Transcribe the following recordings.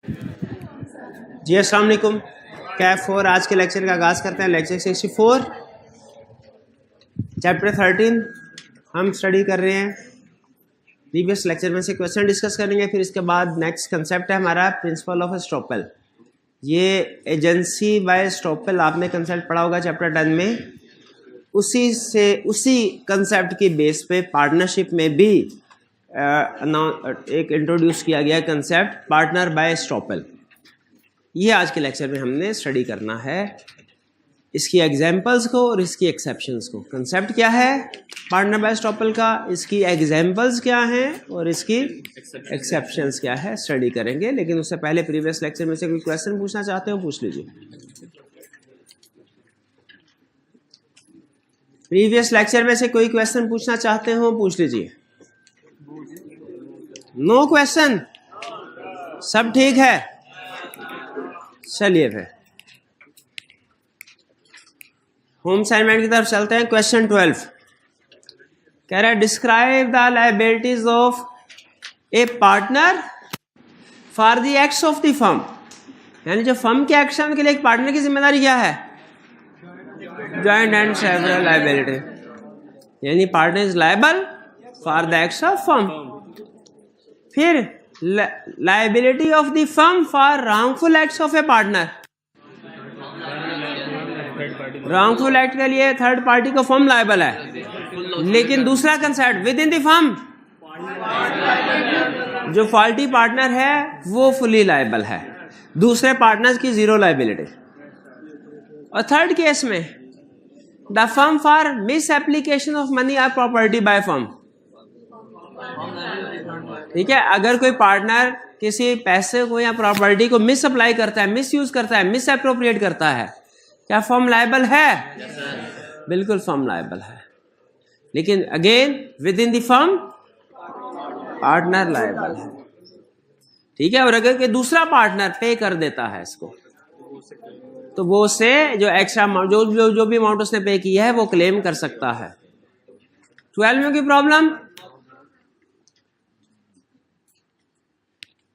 जी अस्सलाम वालेकुम। कैफ 4 आज के लेक्चर का आगाज़ करते हैं। लेक्चर 64 चैप्टर 13 हम स्टडी कर रहे हैं। प्रीवियस लेक्चर में से क्वेश्चन डिस्कस करेंगे, फिर इसके बाद नेक्स्ट कंसेप्ट है हमारा प्रिंसिपल ऑफ एस्टॉपल। ये एजेंसी बाय एस्टॉपल आपने कंसेप्ट पढ़ा होगा चैप्टर 10 में। उसी कंसेप्ट की बेस पे पार्टनरशिप में भी एक इंट्रोड्यूस किया गया कंसेप्ट पार्टनर बाय एस्टॉपल। ये आज के लेक्चर में हमने स्टडी करना है, इसकी एग्जाम्पल्स को और इसकी एक्सेप्शंस को। कंसेप्ट क्या है पार्टनर बाय एस्टॉपल का, इसकी एग्जाम्पल्स क्या हैं और इसकी एक्सेप्शंस क्या है, स्टडी करेंगे। लेकिन उससे पहले प्रीवियस लेक्चर में से कोई क्वेश्चन पूछना चाहते हो पूछ लीजिए। प्रीवियस लेक्चर में से कोई क्वेश्चन पूछना चाहते हो पूछ लीजिए। नो क्वेश्चन, सब ठीक है। चलिए फिर होम असाइनमेंट की तरफ चलते हैं। क्वेश्चन 12 कह रहा है describe the liabilities of a partner for the acts of the firm. यानी जो फर्म के एक्शन के लिए एक पार्टनर की जिम्मेदारी क्या है? Joint and several liability. यानी partner is liable for the acts of firm. फिर liability of the firm for wrongful acts of a partner. Wrongful act के लिए थर्ड पार्टी को फर्म लायबल है, लेकिन दूसरा concept within the firm जो faulty partner है वो फुली लायबल है, दूसरे पार्टनर्स की जीरो लायबिलिटी। और थर्ड केस में the firm for misapplication of money और प्रॉपर्टी बाय फर्म। ठीक है, अगर कोई पार्टनर किसी पैसे को या प्रॉपर्टी को मिस अप्लाई करता है, मिस यूज करता है, मिस एप्रोप्रिएट करता है, क्या फर्म लायबल है? बिल्कुल फर्म लायबल है, लेकिन again with in the firm partner liable है। ठीक है, और अगर कोई दूसरा पार्टनर पे कर देता है इसको, तो वो उससे जो एक्स्ट्रा अमाउंट जो भी अमाउंट उसने पे किया है वो क्लेम कर सकता है। 12 में की problem.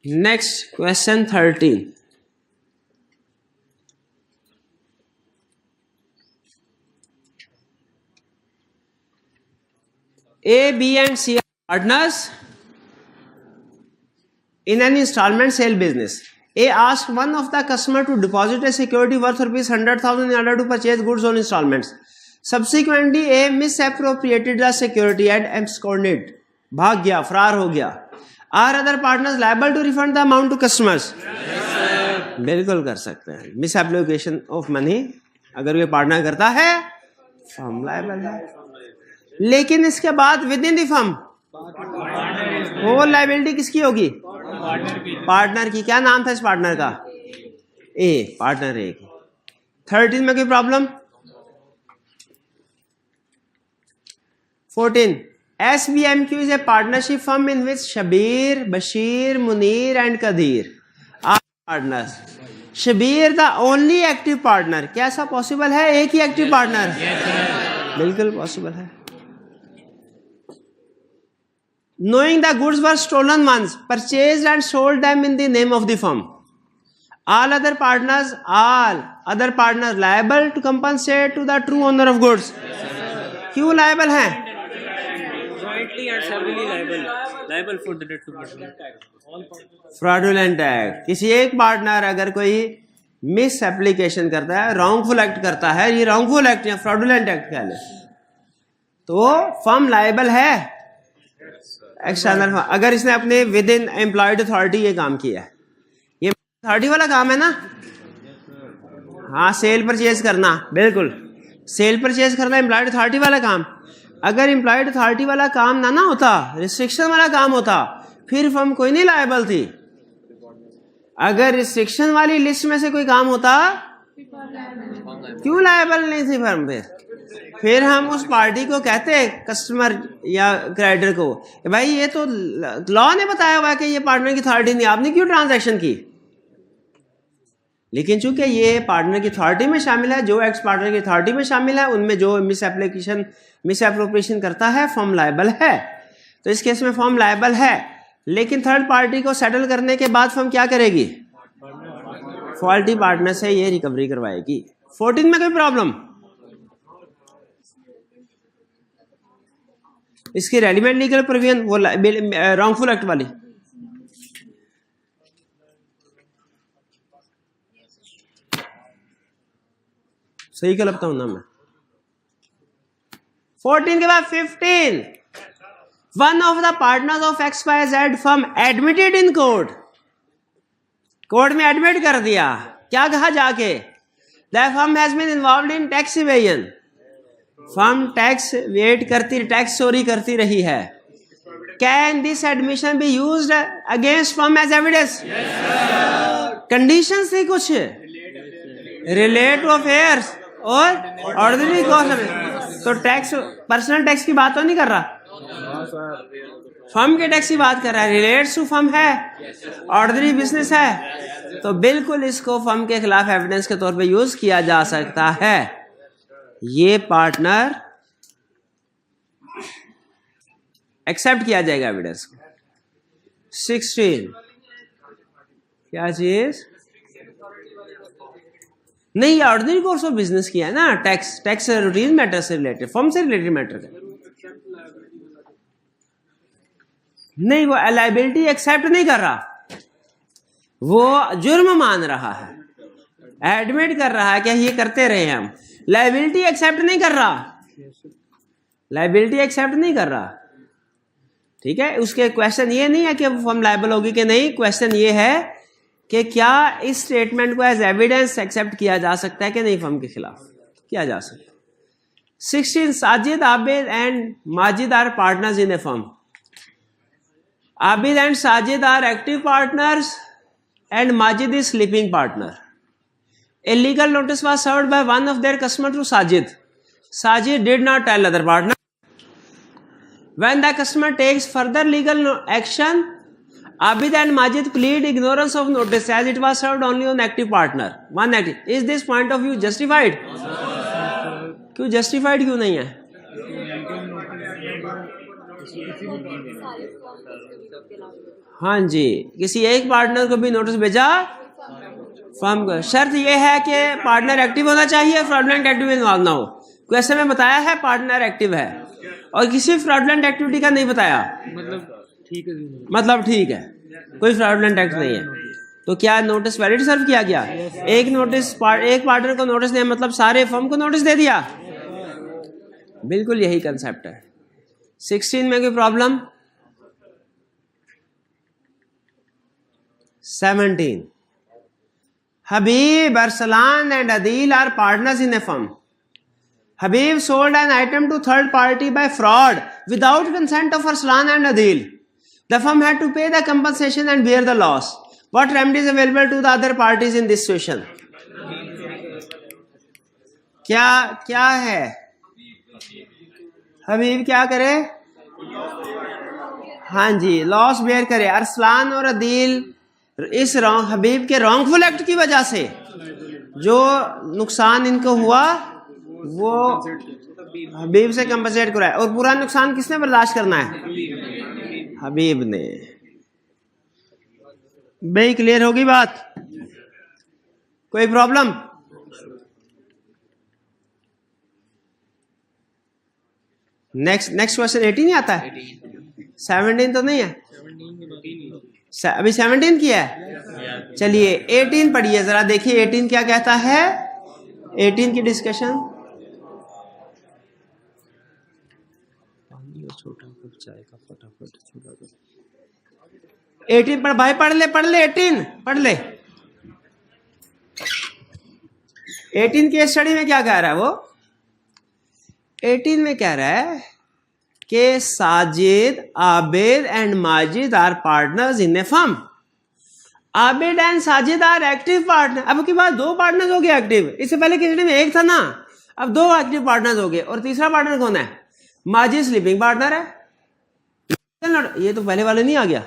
Next question 13 A, B and C are partners in an installment sale business. A asked one of the customer to deposit a security worth ₹100,000 in order to purchase goods on installments. Subsequently, A misappropriated the security and absconded. भाग गया, फरार हो गया। Are other partners liable to refund the amount to customers? Yes, बिल्कुल कर सकते हैं। मिसएप्लीकेशन of money अगर ये पार्टनर करता है फर्म लायबल है, लेकिन इसके बाद विद इन द फर्म वो लायबिलिटी किसकी होगी? पार्टनर की। क्या नाम था इस पार्टनर का? ए, पार्टनर ए की। 13 में कोई problem? 14 SBMQ is a partnership firm in which Shabir, Bashir, Munir and Kadir are partners. Shabir the only active partner. क्या ऐसा पॉसिबल है? एक ही एक्टिव पार्टनर? बिल्कुल पॉसिबल है। Knowing the goods were stolen ones, purchased and sold them in the name of the firm. All other partners liable to compensate to the true owner of goods. क्यों liable हैं? Jointly and severally liable for the debt of fraudulent act. किसी एक partner अगर कोई miss application करता है, wrongful act करता है, ये रॉन्गफुल एक्ट या फ्रॉडुलेंट एक्ट कह ले, तो फर्म लायबल है एक्सटर्नल। अगर इसने अपने विद इन एम्प्लॉयड अथॉरिटी ये काम किया है, ये अथॉरिटी वाला काम है ना। हाँ, सेल परचेज करना, बिल्कुल सेल परचेज करना एम्प्लॉयड अथॉरिटी वाला काम। अगर एम्प्लॉयड अथॉरिटी वाला काम ना होता, रिस्ट्रिक्शन वाला काम होता, फिर फर्म कोई नहीं लायबल थी। अगर रिस्ट्रिक्शन वाली लिस्ट में से कोई काम होता, क्यों लायबल नहीं थी फर्म? फिर हम उस पार्टी को कहते कस्टमर या क्रेडिटर को, भाई ये तो लॉ ने बताया हुआ है कि ये पार्टनर की अथॉरिटी नहीं, आपने क्यों ट्रांजैक्शन की? लेकिन चूंकि ये पार्टनर की अथॉरिटी में शामिल है, जो एक्स पार्टनर की अथॉरिटी में शामिल है, उनमें जो मिस एप्रोप्रिएशन करता है फर्म लायबल है। तो इस केस में फर्म लायबल है, लेकिन थर्ड पार्टी को सेटल करने के बाद फर्म क्या करेगी? फॉल्टी पार्टनर से ये रिकवरी करवाएगी। 14 में कोई प्रॉब्लम? इसकी रेलिवेंट लीगल प्रोविजन वो रॉन्गफुल एक्ट वाली सही कलपता हूं ना मैं। 14 के बाद 15, one of the partners of XYZ firm admitted in court, court में एडमिट कर दिया, क्या कहा जाके, the firm has been involved in tax evasion, firm tax वेट करती, टैक्स चोरी करती रही है, can this admission be used against firm as evidence? Condition थी कुछ, रिलेट टू अफेयर्स और ऑर्डिनरी कॉस्ट। तो टैक्स, पर्सनल टैक्स की बात तो नहीं कर रहा, फर्म के टैक्स की बात कर रहा है, रिलेट्स टू फर्म है, ऑर्डिनरी बिजनेस है, तो बिल्कुल इसको फर्म के खिलाफ एविडेंस के तौर पे यूज किया जा सकता है। ये पार्टनर एक्सेप्ट किया जाएगा एविडेंस को। 16 क्या चीज नहीं, ऑर्डिनरी कोर्स ऑफ बिजनेस किया है ना, टैक्स रूटीन मैटर से रिलेटेड, फर्म से रिलेटेड मैटर है नहीं, वो लायबिलिटी एक्सेप्ट नहीं कर रहा, वो जुर्म मान रहा है, एडमिट कर रहा है कि ये करते रहे हम, लायबिलिटी एक्सेप्ट नहीं कर रहा, लायबिलिटी एक्सेप्ट नहीं कर रहा। ठीक है, उसके क्वेश्चन ये नहीं है कि फर्म लायबल होगी कि नहीं, क्वेश्चन ये है कि क्या इस स्टेटमेंट को एज एविडेंस एक्सेप्ट किया जा सकता है कि नहीं, फर्म के खिलाफ किया जा सकता है। 16 Sajid, Abid and Majid are partners in a firm, Abid and Sajid are active partners and Majid is sleeping partner. A legal notice was served by one of their customer to Sajid. Sajid did not tell other partner. When the customer takes further legal action, Abid and Majid plead ignorance of notice as it was served only on active partner. One active. Is this point of view justified? क्यों justified क्यों नहीं है? हाँ जी, किसी एक partner को भी notice भेजा फर्म को, शर्त यह है कि पार्टनर एक्टिव होना चाहिए, फ्रॉडलेंट एक्टिविटी इन्वॉल्व ना हो। क्वेश्चन में बताया है पार्टनर एक्टिव है और किसी फ्रॉडलेंट एक्टिविटी का नहीं बताया, मतलब ठीक है, कोई फ्रॉडलेंट एक्ट नहीं है, तो क्या नोटिस वैलिड सर्व किया गया? एक नोटिस एक पार्टनर को नोटिस दिया मतलब सारे फर्म को नोटिस दे दिया, बिल्कुल यही कंसेप्ट है। 16 में कोई problem? 17 Habib, Arsalan and Adil are partners in a firm. Habib sold an item to third party by fraud without consent of Arsalan and Adil. The firm had to pay the compensation and bear the loss. What remedy is available to the other parties in this situation? क्या है? हबीब क्या करे? हाँ जी, loss bear करे। अरसलान और अदील इस हबीब के wrongful act की वजह से जो नुकसान इनको हुआ वो हबीब से कंपनसेट कराया, और पूरा नुकसान किसने बर्दाश्त करना है? हबीब ने। भाई क्लियर होगी बात? कोई प्रॉब्लम? नेक्स्ट क्वेश्चन 18 ही आता है, 17 तो नहीं है, अभी 17 किया है। चलिए 18 पढ़िए जरा, देखिए 18 क्या कहता है। 18 की डिस्कशन, छोटा कप चाय का फटाफट छोटा कप। 18 पढ़ भाई, पढ़ ले 18 पढ़ ले। 18 की स्टडी में क्या कह रहा है वो? 18 में कह रहा है कि Sajid, Abid and Majid are partners in a firm. Abid and Sajid are active partner. अब की बात 2 पार्टनर्स हो गए एक्टिव, इससे पहले किसी में 1 था ना, अब 2 एक्टिव पार्टनर्स हो गए, और तीसरा पार्टनर कौन है? माजिद स्लीपिंग पार्टनर है। ये तो पहले वाले नहीं आ गया,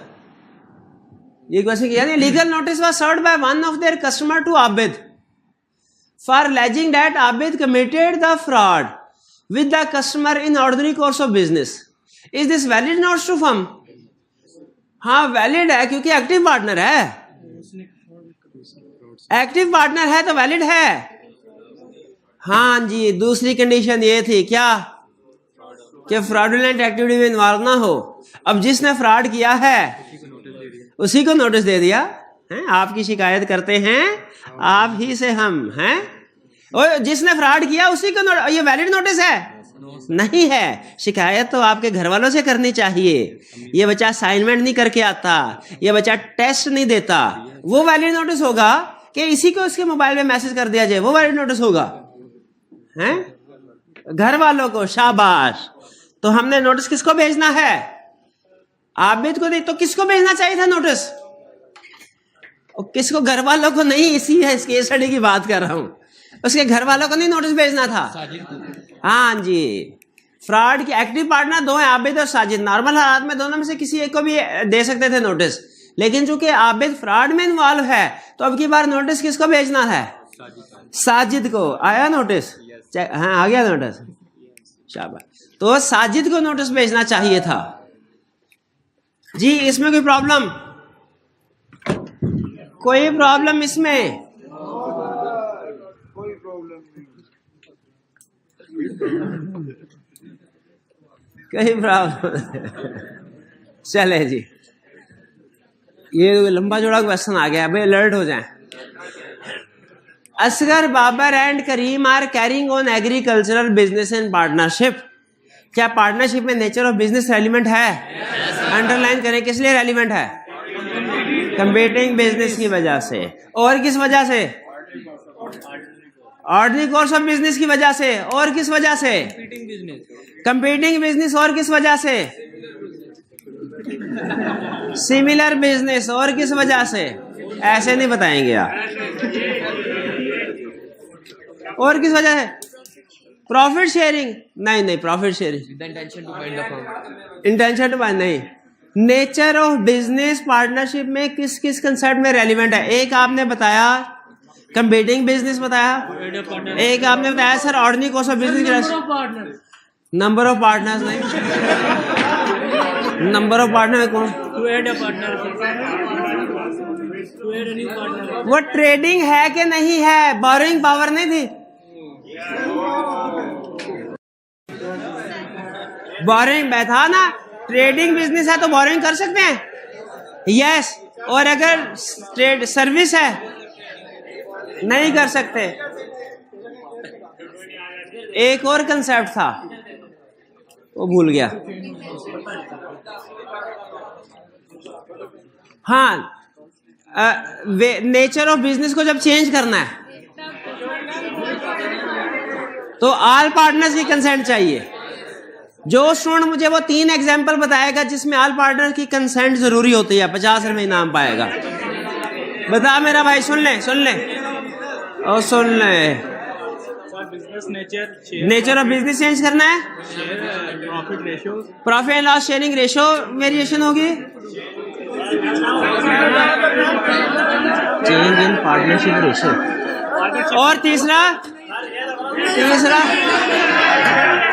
ये क्वेश्चन किया नहीं। Legal notice was served by one of their customer to Abid for alleging that Abid committed the fraud with the customer in ordinary course of business. Is this valid notice to firm? हाँ valid है क्योंकि active partner है। Active partner है तो valid है। हाँ जी, दूसरी condition ये थी क्या कि फ्रॉडुलेंट एक्टिविटी में इन्वॉल्व ना हो। अब जिसने फ्रॉड किया है उसी को नोटिस दे दिया है। आपकी शिकायत करते हैं आप ही से हम हैं, और जिसने फ्रॉड किया उसी को ये वैलिड नोटिस है नहीं है। शिकायत तो आपके घर वालों से करनी चाहिए। ये बच्चा असाइनमेंट नहीं करके आता, ये बच्चा टेस्ट नहीं देता, वो वैलिड नोटिस होगा कि इसी को उसके मोबाइल में मैसेज कर दिया जाए, वो वैलिड नोटिस होगा हैं। घर वालों को शाबाश। तो हमने नोटिस किसको भेजना है? आबिद को नहीं तो किसको भेजना चाहिए था नोटिस? और किसको? घर वालों को नहीं, इसी है इस केस स्टडी की बात कर रहा हूं। उसके घर वालों को नहीं नोटिस भेजना था। हाँ जी, फ्रॉड की एक्टिव पार्टनर दो हैं, आबिद और साजिद। नॉर्मल हालात में दोनों में से किसी एक को भी दे सकते थे नोटिस, लेकिन चूंकि आबिद फ्रॉड में इन्वॉल्व है तो अब की बार नोटिस किसको भेजना है? साजिद को। आया नोटिस? हाँ आ गया नोटिस, शाबाश। तो साजिद को नोटिस भेजना चाहिए था जी। इसमें कोई प्रॉब्लम? कोई प्रॉब्लम इसमें? कोई प्रॉब्लम नहीं। कोई प्रॉब्लम चले जी। ये लंबा जोड़ा क्वेश्चन आ गया, भाई अलर्ट हो जाएं। Asgar, Babar and Karim are carrying on agricultural business in partnership. क्या पार्टनरशिप में नेचर ऑफ बिजनेस रेलिवेंट है? अंडरलाइन करें, किस लिए रेलिवेंट है? कंपीटिंग बिजनेस की वजह से। और किस वजह से? ऑर्डिनरी कोर्स ऑफ बिजनेस की वजह से। और किस वजह से? Competing business. और किस वजह से? Similar business. और किस वजह से? ऐसे नहीं बताएंगे आप। और किस वजह से? Profit sharing? नहीं, profit sharing intention to bind नहीं। नेचर ऑफ बिजनेस पार्टनरशिप में किस किस कंसेप्ट में रेलिवेंट है? एक आपने बताया कंपीटिंग बिजनेस बताया, एक आपने बताया sir ordinary course of business. Number of partners नहीं, नंबर ऑफ पार्टनर कौन? वो ट्रेडिंग है कि नहीं है? बोरोइंग पावर नहीं थी? बोरोइंग था ना। ट्रेडिंग बिजनेस है तो बोरोइंग कर सकते हैं, यस। और अगर ट्रेड सर्विस है नहीं कर सकते। एक और कंसेप्ट था वो भूल गया। हाँ, नेचर ऑफ बिजनेस को जब चेंज करना है तो ऑल पार्टनर्स की कंसेंट चाहिए। जो स्टूडेंट मुझे वो 3 एग्जाम्पल बताएगा जिसमें ऑल पार्टनर की कंसेंट जरूरी होती है, 50 रुपए इनाम पाएगा। बता मेरा भाई, सुन ले और सुन ले। Business nature of business change करना है। Profit and loss sharing ratio variation होगी। Change in partnership ratio. और तीसरा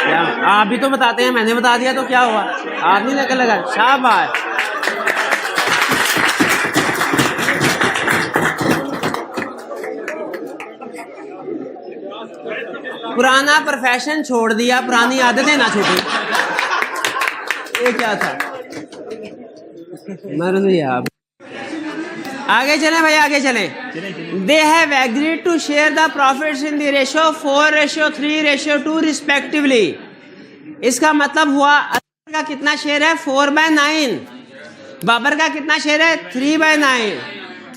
क्या? आप भी तो बताते हैं, मैंने बता दिया तो क्या हुआ? आप नहीं नकल लगा, शाबाश। पुराना प्रोफेशन छोड़ दिया, पुरानी आदतें ना छूटी। ये क्या था? मर्द आप आगे चले भाई, आगे चले। They have agreed to share the profits in the ratio 4:3:2 respectively. इसका मतलब हुआ असगर का कितना शेयर है? 4/9। बाबर का कितना शेयर है? 3/9।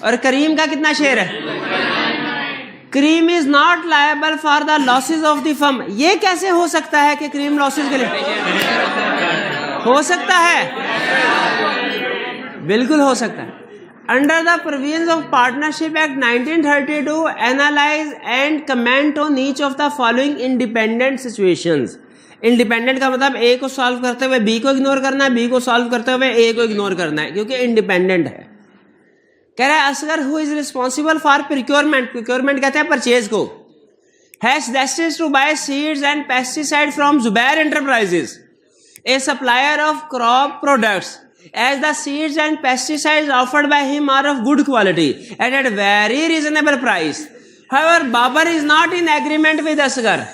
और करीम का कितना शेयर है? Karim is not liable for the losses of the firm. ये कैसे हो सकता है कि करीम लॉसेज के लिए? हो सकता है, बिल्कुल हो सकता है। Under the provisions of Partnership Act 1932, analyze and comment on each of the following independent situations. Independent का मतलब ए को सॉल्व करते हुए बी को इग्नोर करना है, बी को सॉल्व करते हुए ए को इग्नोर करना है, क्योंकि इंडिपेंडेंट है। कह रहा है Asghar who is responsible for procurement. Procurement कहते हैं परचेज को। Has destined to buy seeds and pesticide from Zubair enterprises, a supplier of crop products. as the seeds and pesticides offered by him are of good quality and at very reasonable price. However, Babar is not in agreement with Asghar.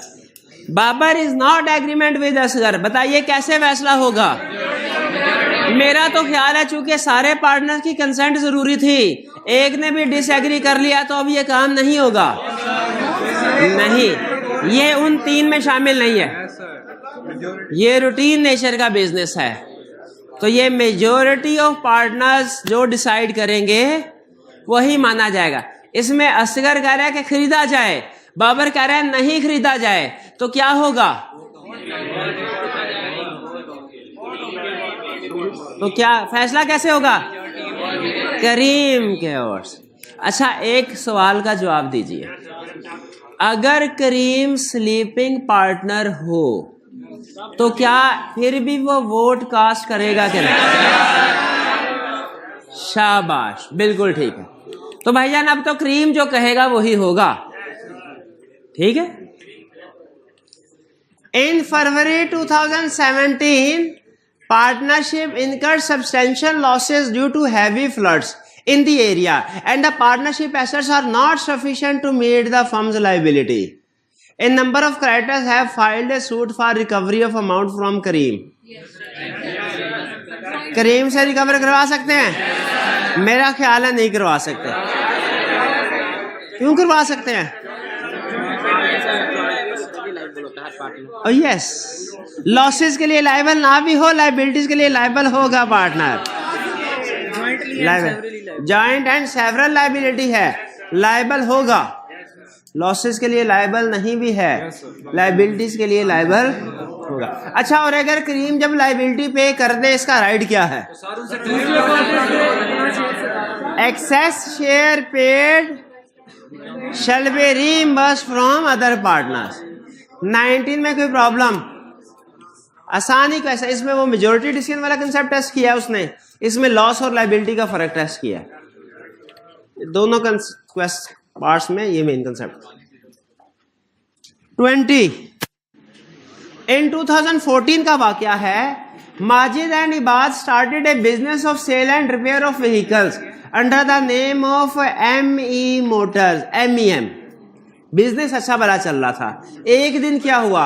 Babar is not agreement with Asghar. बताइए कैसे फैसला होगा? मेरा तो ख्याल है चूंकि सारे पार्टनर्स की कंसेंट जरूरी थी, एक ने भी डिसएग्री कर लिया तो अब ये काम नहीं होगा। नहीं, ये उन 3 में शामिल नहीं है, ये रूटीन नेचर का बिजनेस है। तो ये मेजॉरिटी ऑफ पार्टनर्स जो डिसाइड करेंगे वही माना जाएगा। इसमें असगर कह रहा है कि खरीदा जाए, बाबर कह रहा है नहीं खरीदा जाए, तो क्या होगा? तो क्या फैसला कैसे होगा? करीम के ओर से। अच्छा, एक सवाल का जवाब दीजिए, अगर करीम स्लीपिंग पार्टनर हो तो क्या फिर भी वो वोट कास्ट करेगा कि नहीं? शाबाश, बिल्कुल ठीक है। तो भाईजान अब तो करीम जो कहेगा वही होगा, ठीक है। इन फरवरी 2017 partnership incurred substantial losses due to heavy floods in the area and the partnership assets are not sufficient to meet the firm's liability. A number of creditors have filed a suit for recovery of amount from Kareem. करीम से recover करवा सकते हैं? मेरा ख्याल है नहीं करवा सकते। क्यों करवा सकते हैं? यस, लॉसेस के लिए लायबल ना भी हो, लाइबिलिटीज के लिए लायबल होगा partner. Joint and several liability है, लायबल होगा। लॉसेस के लिए लायबल नहीं भी है, लाइबिलिटीज के लिए लायबल होगा। अच्छा, और अगर करीम जब लाइबिलिटी पे कर दे, इसका राइट क्या है? Excess share paid shall be reimbursed from other partners. 19 में कोई प्रॉब्लम? आसानी कैसा? इसमें वो मेजोरिटी डिसीजन वाला कंसेप्ट टेस्ट किया उसने, इसमें लॉस और लाइबिलिटी का फर्क टेस्ट किया। दोनों पार्ट्स में ये मेन कंसेप्ट। 20 इन 2014 का वाकया है। Majid and Ibad started a business of sale and repair of vehicles under the name of ME motors, MEM। Business अच्छा भला चल रहा था। एक दिन क्या हुआ?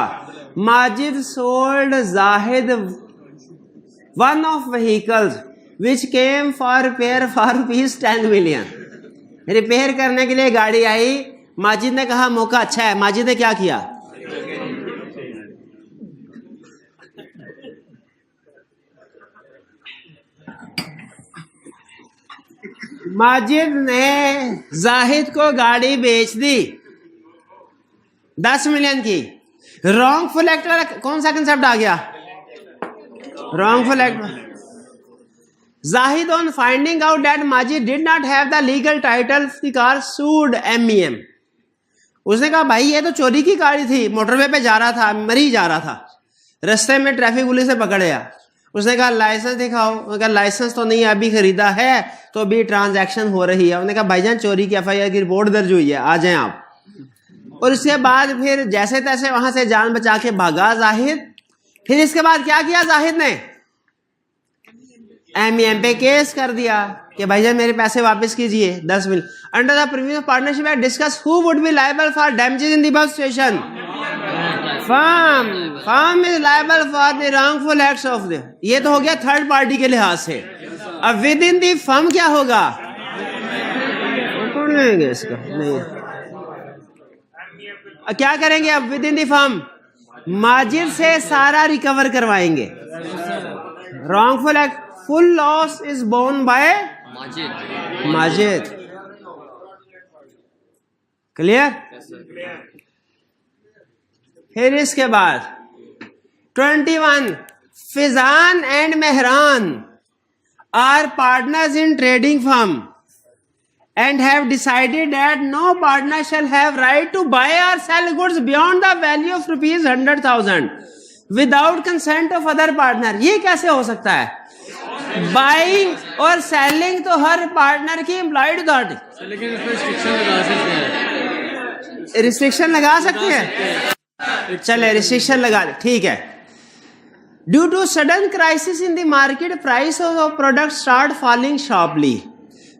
Majid sold Zahid one of vehicles which came for repair for ₹10 million. Repair करने के लिए गाड़ी आई, माजिद ने कहा मौका अच्छा है। माजिद ने क्या किया? माजिद ने जाहिद को गाड़ी बेच दी 10 मिलियन की। रॉन्गफुल एक्ट वाला कौन सा कंसेप्ट आ गया? Wrongful act. Zahid on finding out that Majid did not have the legal title of the car sued MEM. उसने कहा भाई ये तो चोरी की गाड़ी थी, मोटरवे पे जा रहा था, मरी जा रहा था, रास्ते में ट्रैफिक पुलिस ने पकड़या। उसने कहा लाइसेंस दिखाओ। उसने कहा लाइसेंस तो नहीं, अभी खरीदा है तो अभी ट्रांजैक्शन हो रही है। उसने कहा भाईजान चोरी की FIR की रिपोर्ट दर्ज हुई है, आ जाएं आप। और इसके बाद फिर जैसे तैसे वहां से जान बचा के भागा जाहिद। फिर इसके बाद क्या किया जाहिद ने? MEM पे केस कर दिया कि भाईजान मेरे पैसे वापस कीजिए 10 million. Under the previous partnership I discuss who would be liable for damages in the above situation. Firm is liable for the wrongful acts of the. ये तो हो गया थर्ड पार्टी के लिहाज से। अब विद इन द फर्म क्या होगा? लेंगे इसका नहीं, क्या करेंगे अब? With in the firm Majid से सारा रिकवर करवाएंगे। Wrongful act full loss is borne by Majid. Clear? फिर इसके बाद 21 Fizaan and Mehran are partners in trading firm and have decided that no partner shall have right to buy or sell goods beyond the value of ₹100,000 without consent of other partner. ये कैसे हो सकता है? Buying और selling तो हर partner की employed authority. लेकिन इसमें रिस्ट्रिक्शन लगा सकते हैं। रिस्ट्रिक्शन लगा सकते हैं? चले रिस्ट्रिक्शन लगा दे, ठीक है। Due to sudden crisis in the market, price of products start falling sharply.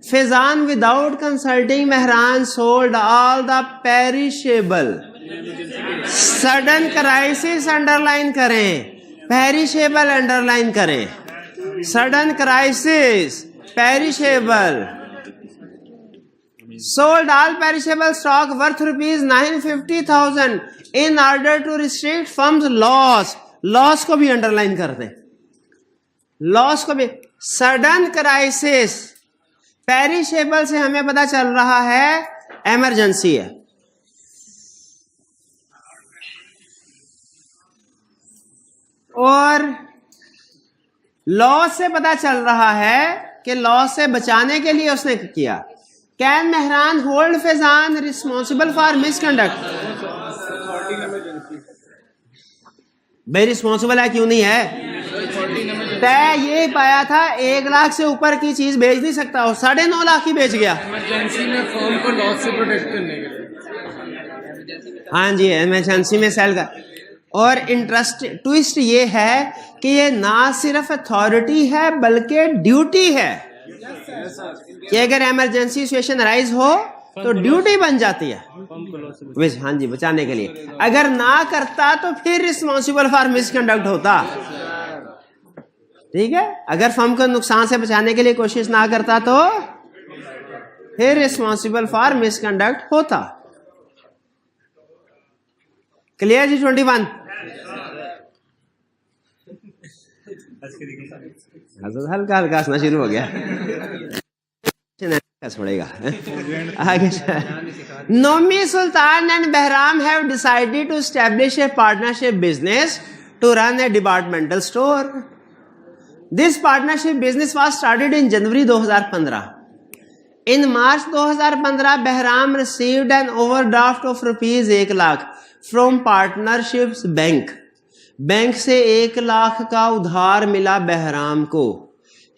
Faizan, without consulting Mehran, sold all the perishable. Sudden crisis underline करें, perishable underline करें. Sudden crisis, perishable. Sold all perishable stock worth rupees 950,000 in order to restrict firm's loss. Loss को भी underline कर दें, loss को भी. Sudden crisis, perishable से हमें पता चल रहा है इमरजेंसी है. और लॉस से पता चल रहा है कि लॉस से बचाने के लिए उसने किया. Can Mehran hold Faizan responsible for misconduct? भाई रिस्पॉन्सिबल है, क्यों नहीं है? तय ये पाया था 1 लाख से ऊपर की चीज बेच नहीं सकता, और 9.5 लाख की बेच गया. इमरजेंसी में फर्म को लॉस से प्रोटेक्ट करने के लिए. हाँ जी, इमरजेंसी में सेल का. और इंटरेस्ट ट्विस्ट ये है कि ये ना सिर्फ अथॉरिटी है बल्कि ड्यूटी है, कि अगर इमरजेंसी सिचुएशन राइज हो तो ड्यूटी बन जाती है. हाँ जी, बचाने के लिए. अगर ना करता तो फिर रिस्पॉन्सिबल फॉर मिसकंडक्ट होता. ठीक है, अगर फर्म को नुकसान से बचाने के लिए कोशिश ना करता तो फिर रिस्पॉन्सिबल फॉर मिसकंडक्ट होता. क्लियर जी? 21 हल्का हल्का हंसना शुरू हो गया. छोड़ेगा आगे. Nomi Sultan and Behram have decided to establish a partnership business to run a departmental store. This partnership business was started in January 2015. In March 2015, Behram received an overdraft of rupees 1 lakh from Partnerships Bank. Bank से 1 लाख का उधार मिला बहराम को.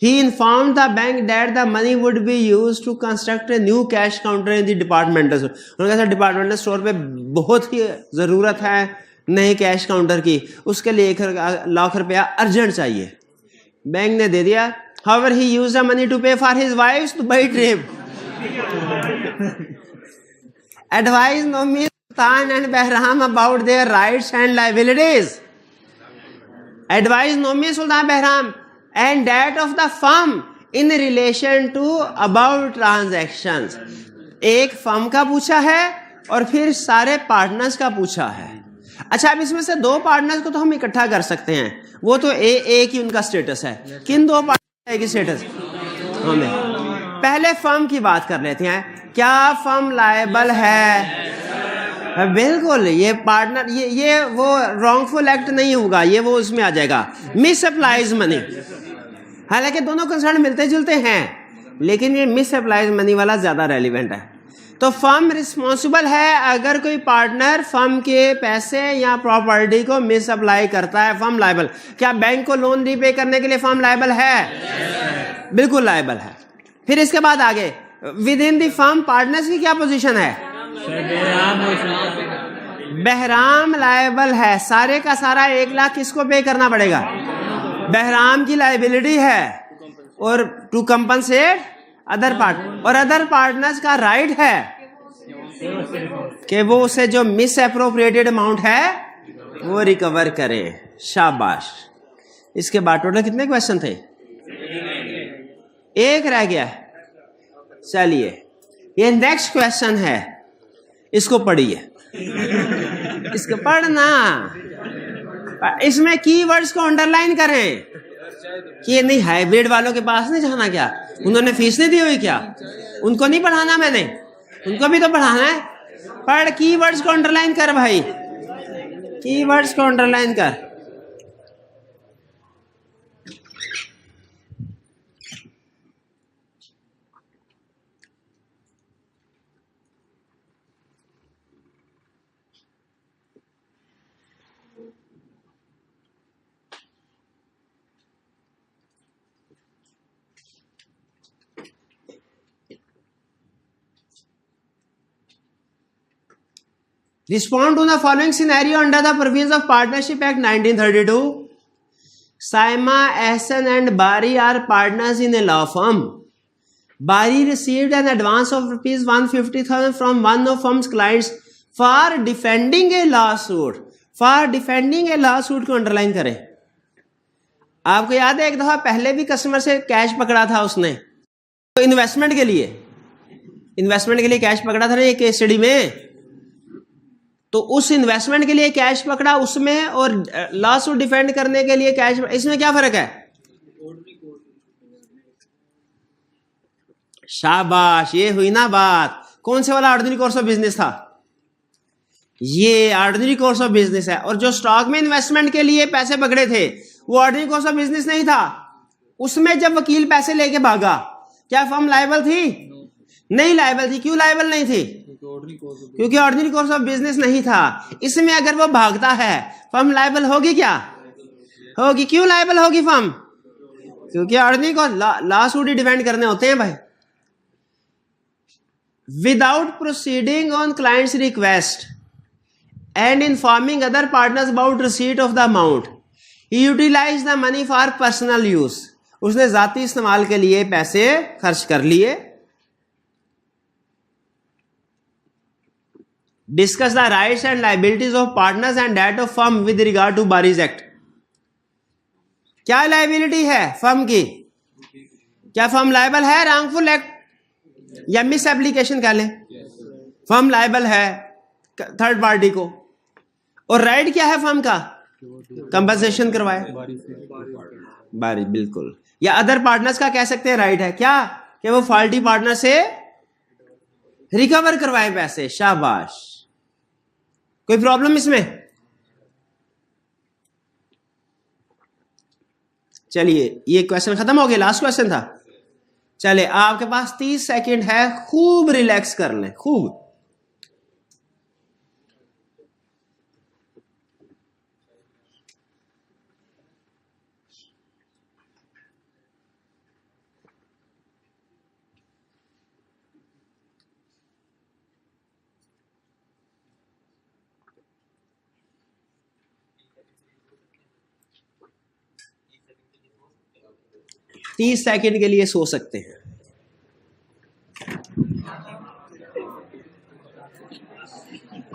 He informed the bank that the money would be used to construct a new cash counter in the departmental store. उन्होंने कहा departmental store पे बहुत ही ज़रूरत है नए कैश काउंटर की, उसके लिए 1 लाख रुपया अर्जेंट चाहिए. बैंक ने दे दिया. However, he used the money to pay for his wife's Dubai trip. Advise Nomi Sultan and Behram about their rights and liabilities. Advise Nomi Sultan Behram and that of the firm in relation to about transactions. एक firm का पूछा है और फिर सारे partners का पूछा है. अच्छा, अब इसमें से 2 पार्टनर्स को तो हम इकट्ठा कर सकते हैं, वो तो एक ही उनका स्टेटस है. किन 2 पार्टनर की स्टेटस? हमें पहले फर्म की बात कर लेते हैं. क्या फर्म लायबल है? बिल्कुल. ये पार्टनर ये वो रॉन्गफुल एक्ट नहीं होगा, ये वो उसमें आ जाएगा मिस अप्लाइज मनी. हालांकि दोनों कंसर्न मिलते जुलते हैं, लेकिन ये मिस अप्लाइज मनी वाला ज्यादा रेलिवेंट है. तो फर्म रिस्पॉन्सिबल है अगर कोई पार्टनर फर्म के पैसे या प्रॉपर्टी को मिस अप्लाई करता है. Firm liable. क्या बैंक को लोन रीपे करने के लिए फर्म लायबल है? बिल्कुल लायबल है. फिर इसके बाद आगे with in the firm partners की क्या पोजीशन है? बहराम लायबल है. सारे का सारा 1 लाख किसको पे करना पड़ेगा? बहराम की लायबिलिटी है. और टू कंपनसेट अदर पार्ट, और अदर पार्टनर्स का राइट है कि वो उसे जो मिस अप्रोप्रिएटेड अमाउंट है वो रिकवर करें. शाबाश. इसके बाद टोटल कितने क्वेश्चन थे? 1 रह गया. चलिए, ये नेक्स्ट क्वेश्चन है, इसको पढ़िए. इसको पढ़ना. इसमें कीवर्ड्स को अंडरलाइन करें कि ये नहीं हाइब्रिड वालों के पास नहीं जाना. क्या उन्होंने फीस नहीं दी हुई? क्या उनको नहीं पढ़ाना? मैंने उनको भी तो पढ़ाना है. पढ़, कीवर्ड्स को अंडरलाइन कर भाई, कीवर्ड्स को अंडरलाइन कर. Respond to the following scenario under the provisions of Partnership Act 1932. Saima, Ahsan and Bari are partners in a law firm. Bari received an advance of rupees 150,000 from one of firm's clients for defending a lawsuit. For defending a lawsuit को underline करें. आपको याद है एक दफा पहले भी customer से कैश पकड़ा था उसने, तो इन्वेस्टमेंट के लिए कैश पकड़ा था ना एक केस स्टडी में. तो उस इन्वेस्टमेंट के लिए कैश पकड़ा उसमें और लॉसूट डिफेंड करने के लिए कैश, इसमें क्या फर्क है? शाबाश, ये हुई ना बात. कौन से वाला ऑर्डिनरी कोर्स ऑफ बिजनेस था? ये ऑर्डिनरी कोर्स ऑफ बिजनेस है. और जो स्टॉक में इन्वेस्टमेंट के लिए पैसे पकड़े थे वो ऑर्डिनरी कोर्स ऑफ बिजनेस नहीं था. उसमें जब वकील पैसे लेके भागा, क्या फर्म लायबल थी? नहीं लायबल थी. क्यों लायबल नहीं थी? क्योंकि ऑर्डिनरी कोर्स ऑफ बिजनेस नहीं था. इसमें अगर वो भागता है फर्म लायबल होगी? क्या होगी? क्यों लायबल होगी फर्म? क्योंकि ऑर्डिनरी को लॉसूट ही डिफेंड करने होते हैं भाई. Without proceeding on client's request and informing other partners about receipt of the amount, he utilize the money for personal use. उसने जाती इस्तेमाल के लिए पैसे खर्च कर लिए. Discuss the rights and liabilities of partners and debt of firm with regard to बारीज एक्ट. क्या लाइबिलिटी है फर्म की? क्या फर्म लायबल है रॉन्गफुल एक्ट या मिस एप्लीकेशन कह लें? फर्म लायबल है थर्ड पार्टी को. और राइट क्या है फर्म का? कंपनसेशन करवाए बारी, बिल्कुल. या अदर पार्टनर्स का कह सकते हैं राइट है क्या? कि वो फॉल्टी पार्टनर से रिकवर करवाए पैसे. शाबाश. कोई प्रॉब्लम इसमें? चलिए ये क्वेश्चन खत्म हो गया, लास्ट क्वेश्चन था. चले आपके पास 30 सेकंड है, खूब रिलैक्स कर लें, खूब. तीस सेकंड के लिए सो सकते हैं.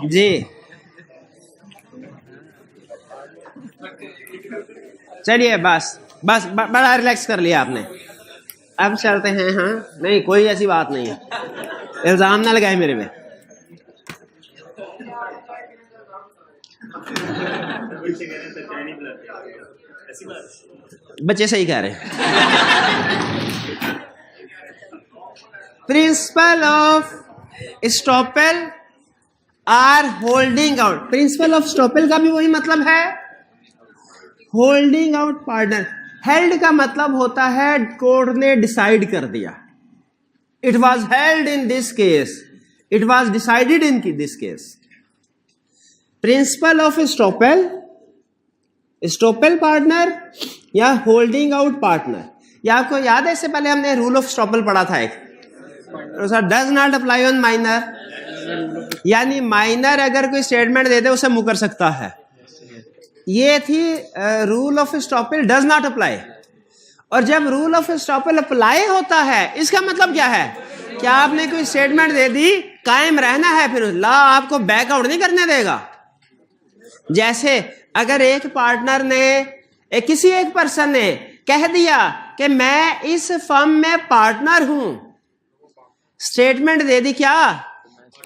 जी चलिए बस बड़ा रिलैक्स कर लिया आपने. अब चलते हैं. हाँ नहीं कोई ऐसी बात नहीं है, इल्जाम ना लगाए मेरे में. बच्चे सही कह रहे हैं. Principle of estoppel are holding out. Principle of estoppel का भी वही मतलब है, होल्डिंग आउट पार्टनर. हेल्ड का मतलब होता है कोर्ट ने डिसाइड कर दिया. It was held in this case, it was decided in this case. Principal of estoppel, estoppel partner या होल्डिंग आउट पार्टनर. या आपको याद है इससे पहले हमने रूल ऑफ स्टॉपेल पढ़ा था एक, does not apply on minor. यानी माइनर अगर कोई स्टेटमेंट दे दे उसे मुकर सकता है. ये थी rule of estoppel does not apply. और जब रूल ऑफ स्टॉपेल अप्लाई होता है इसका मतलब क्या है? क्या आपने कोई स्टेटमेंट दे दी, कायम रहना है, फिर लॉ आपको बैकआउट नहीं करने देगा. जैसे अगर एक पार्टनर ने किसी एक पर्सन ने कह दिया कि मैं इस फर्म में पार्टनर हूं, स्टेटमेंट दे दी, क्या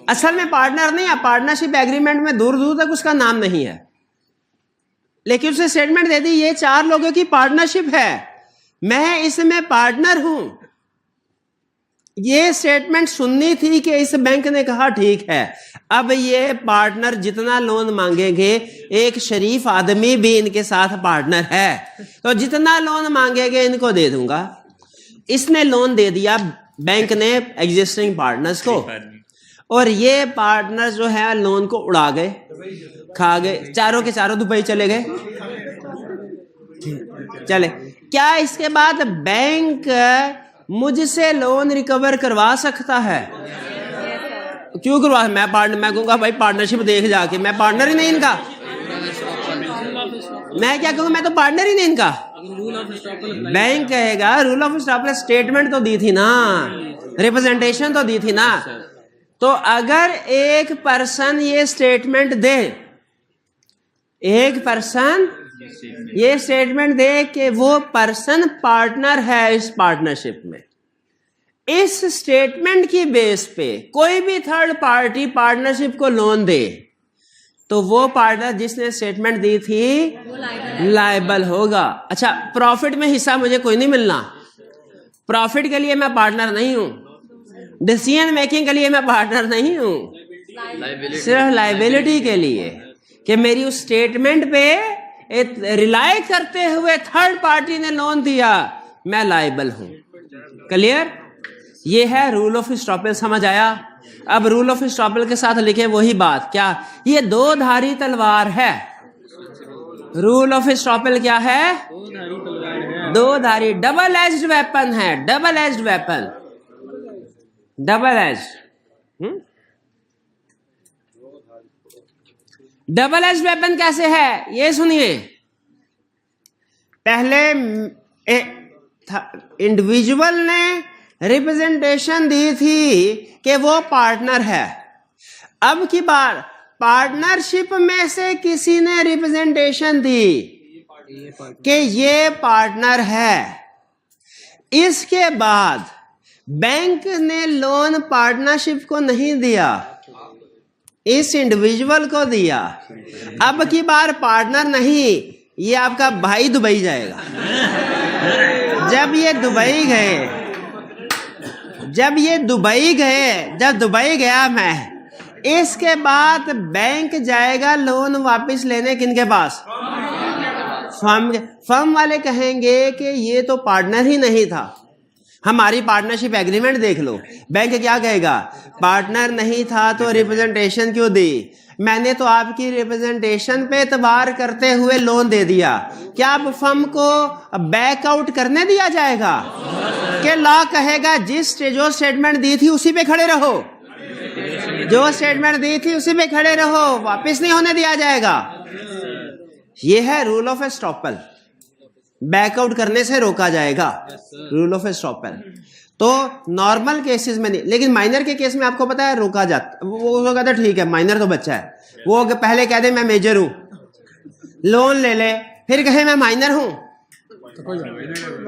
असल में पार्टनर नहीं है, पार्टनरशिप एग्रीमेंट में दूर दूर तक उसका नाम नहीं है, लेकिन उसने स्टेटमेंट दे दी ये 4 लोगों की पार्टनरशिप है, मैं इसमें पार्टनर हूं. ये स्टेटमेंट सुननी थी कि इस बैंक ने कहा ठीक है, अब ये पार्टनर जितना लोन मांगेंगे, एक शरीफ आदमी भी इनके साथ पार्टनर है, तो जितना लोन मांगेंगे इनको दे दूंगा. इसने लोन दे दिया बैंक ने एग्जिस्टिंग पार्टनर्स को, और ये पार्टनर जो है लोन को उड़ा गए, खा गए, चारों के चारों दुबई चले गए. चले, क्या इसके बाद बैंक मुझसे लोन रिकवर करवा सकता है? क्यों करवा? मैं कहूंगा भाई पार्टनरशिप देख जाके, मैं पार्टनर ही नहीं इनका. मैं क्या कहूंगा, मैं तो पार्टनर ही नहीं इनका. रूल ऑफ स्टॉपल बैंक कहेगा रूल ऑफ स्टॉपल, स्टेटमेंट तो दी थी ना, रिप्रेजेंटेशन तो दी थी ना। तो अगर एक पर्सन ये स्टेटमेंट दे, एक पर्सन ये स्टेटमेंट दे कि वो पर्सन पार्टनर है इस पार्टनरशिप में, इस स्टेटमेंट की बेस पे कोई भी थर्ड पार्टी पार्टनरशिप को लोन दे, तो वो पार्टनर जिसने स्टेटमेंट दी थी लायबल होगा। अच्छा, प्रॉफिट में हिस्सा मुझे कोई नहीं मिलना, प्रॉफिट के लिए मैं पार्टनर नहीं हूं, डिसीजन मेकिंग के लिए मैं पार्टनर नहीं हूं, सिर्फ लायबिलिटी के लिए कि मेरी उस स्टेटमेंट पे रिलाई करते हुए थर्ड पार्टी ने लोन दिया, मैं लायबल हूं। क्लियर? ये है रूल ऑफ स्टॉपल। समझ आया? अब रूल ऑफ स्टॉपल के साथ लिखे वही बात, क्या ये दो धारी तलवार है? रूल ऑफ स्टॉपल क्या है? दो धारी, डबल एज्ड वेपन है, double edged weapon, double edged. Double edged weapon कैसे है ये सुनिए। पहले इंडिविजुअल ने रिप्रेजेंटेशन दी थी कि वो पार्टनर है, अब की बार पार्टनरशिप में से किसी ने रिप्रेजेंटेशन दी कि ये पार्टनर है। इसके बाद बैंक ने लोन पार्टनरशिप को नहीं दिया, इस इंडिविजुअल को दिया। अब की बार पार्टनर नहीं, ये आपका भाई दुबई जाएगा। जब ये दुबई गए, जब दुबई गया मैं, इसके बाद बैंक जाएगा लोन वापस लेने किनके पास? फर्म वाले कहेंगे कि ये तो पार्टनर ही नहीं था, हमारी पार्टनरशिप एग्रीमेंट देख लो। बैंक क्या कहेगा? पार्टनर नहीं था तो रिप्रेजेंटेशन क्यों दी? मैंने तो आपकी रिप्रेजेंटेशन पे एतबार करते हुए लोन दे दिया, क्या अब फर्म को बैकआउट करने दिया जाएगा? कि लॉ कहेगा जो स्टेटमेंट दी थी उसी पे खड़े रहो, जो स्टेटमेंट दी थी उसी पे खड़े रहो, वापस नहीं होने दिया जाएगा। ये है रूल ऑफ एस्टॉपल, बैकआउट करने से रोका जाएगा, रूल ऑफ एस्टॉपल। तो नॉर्मल केसेस में नहीं, लेकिन माइनर के केस में आपको पता है रोका जाता। वो कहता ठीक है माइनर तो बच्चा है, वो पहले कह दे मैं मेजर हूं, लोन ले ले, फिर कहे मैं माइनर हूं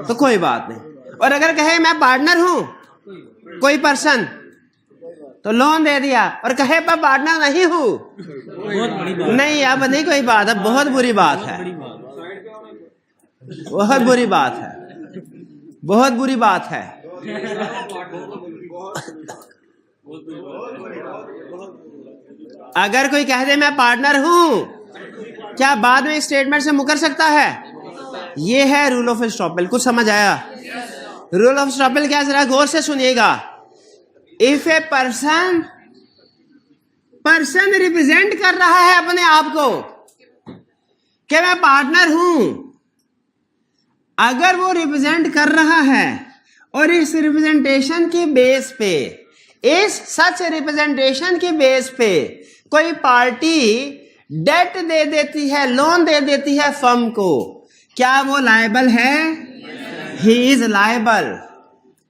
तो कोई बात नहीं, और अगर कहे मैं पार्टनर हूं कोई पर्सन तो लोन दे दिया, और कहे मैं पार्टनर नहीं हूं, नहीं अब नहीं कोई बात, अब बहुत बुरी बात है, बहुत बुरी बात है, बहुत बुरी बात है। अगर कोई कह दे मैं पार्टनर हूं, क्या बाद में स्टेटमेंट से मुकर सकता है? ये है रूल ऑफ एस्टॉपल। कुछ समझ आया? रूल ऑफ एस्टॉपल क्या, जरा गौर से सुनिएगा। इफ ए पर्सन रिप्रेजेंट कर रहा है अपने आप को कि मैं पार्टनर हूं, अगर वो रिप्रेजेंट कर रहा है और इस रिप्रेजेंटेशन के बेस पे, इस सच रिप्रेजेंटेशन के बेस पे कोई पार्टी डेट दे देती है, लोन दे देती है फर्म को, क्या वो लायबल है? He is liable,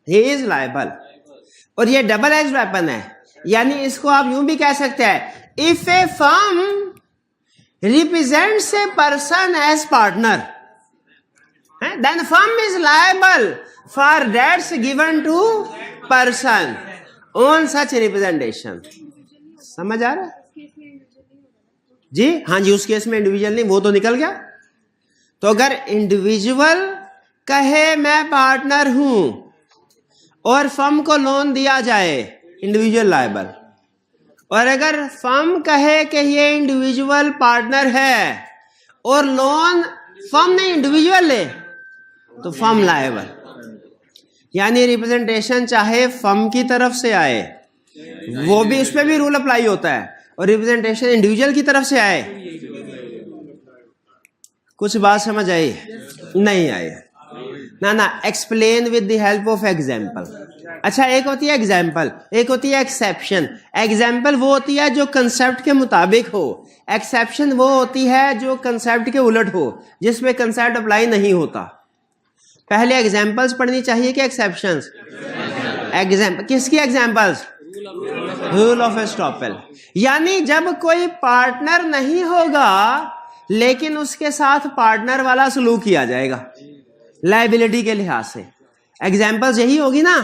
he is liable. और ये डबल एज वेपन है, यानी इसको आप यूं भी कह सकते हैं, if a firm represents a person as partner, then firm is liable for debts given to person on such representation। समझ आ रहा है जी? हाँ जी, उस केस में इंडिविजुअल नहीं, वो तो निकल गया। तो अगर इंडिविजुअल कहे मैं पार्टनर हूं और फर्म को लोन दिया जाए, इंडिविजुअल लायबल। और अगर फर्म कहे कि ये इंडिविजुअल पार्टनर है और लोन फर्म ने इंडिविजुअल ले, तो फर्म लायबल। यानी रिप्रेजेंटेशन चाहे फर्म की तरफ से आए, वो भी, उस पर भी रूल अप्लाई होता है, और रिप्रेजेंटेशन इंडिविजुअल की तरफ से आए। कुछ बात समझ आई? नहीं आई ना, explain with the help of example. अच्छा, एक होती है एग्जाम्पल, एक होती है एक्सेप्शन। एग्जाम्पल वो होती है जो कंसेप्ट के मुताबिक हो, एक्सेप्शन वो होती है जो कंसेप्ट के उलट हो, जिसमें कंसेप्ट अप्लाई नहीं होता। पहले एग्जाम्पल्स पढ़नी चाहिए कि एक्सेप्शंस? एग्जाम्पल किसकी एग्जाम्पल्स? Rule of estoppel. यानी जब कोई पार्टनर नहीं होगा लेकिन उसके साथ पार्टनर वाला सलूक किया जाएगा लायबिलिटी के लिहाज से, एग्जाम्पल्स यही होगी ना,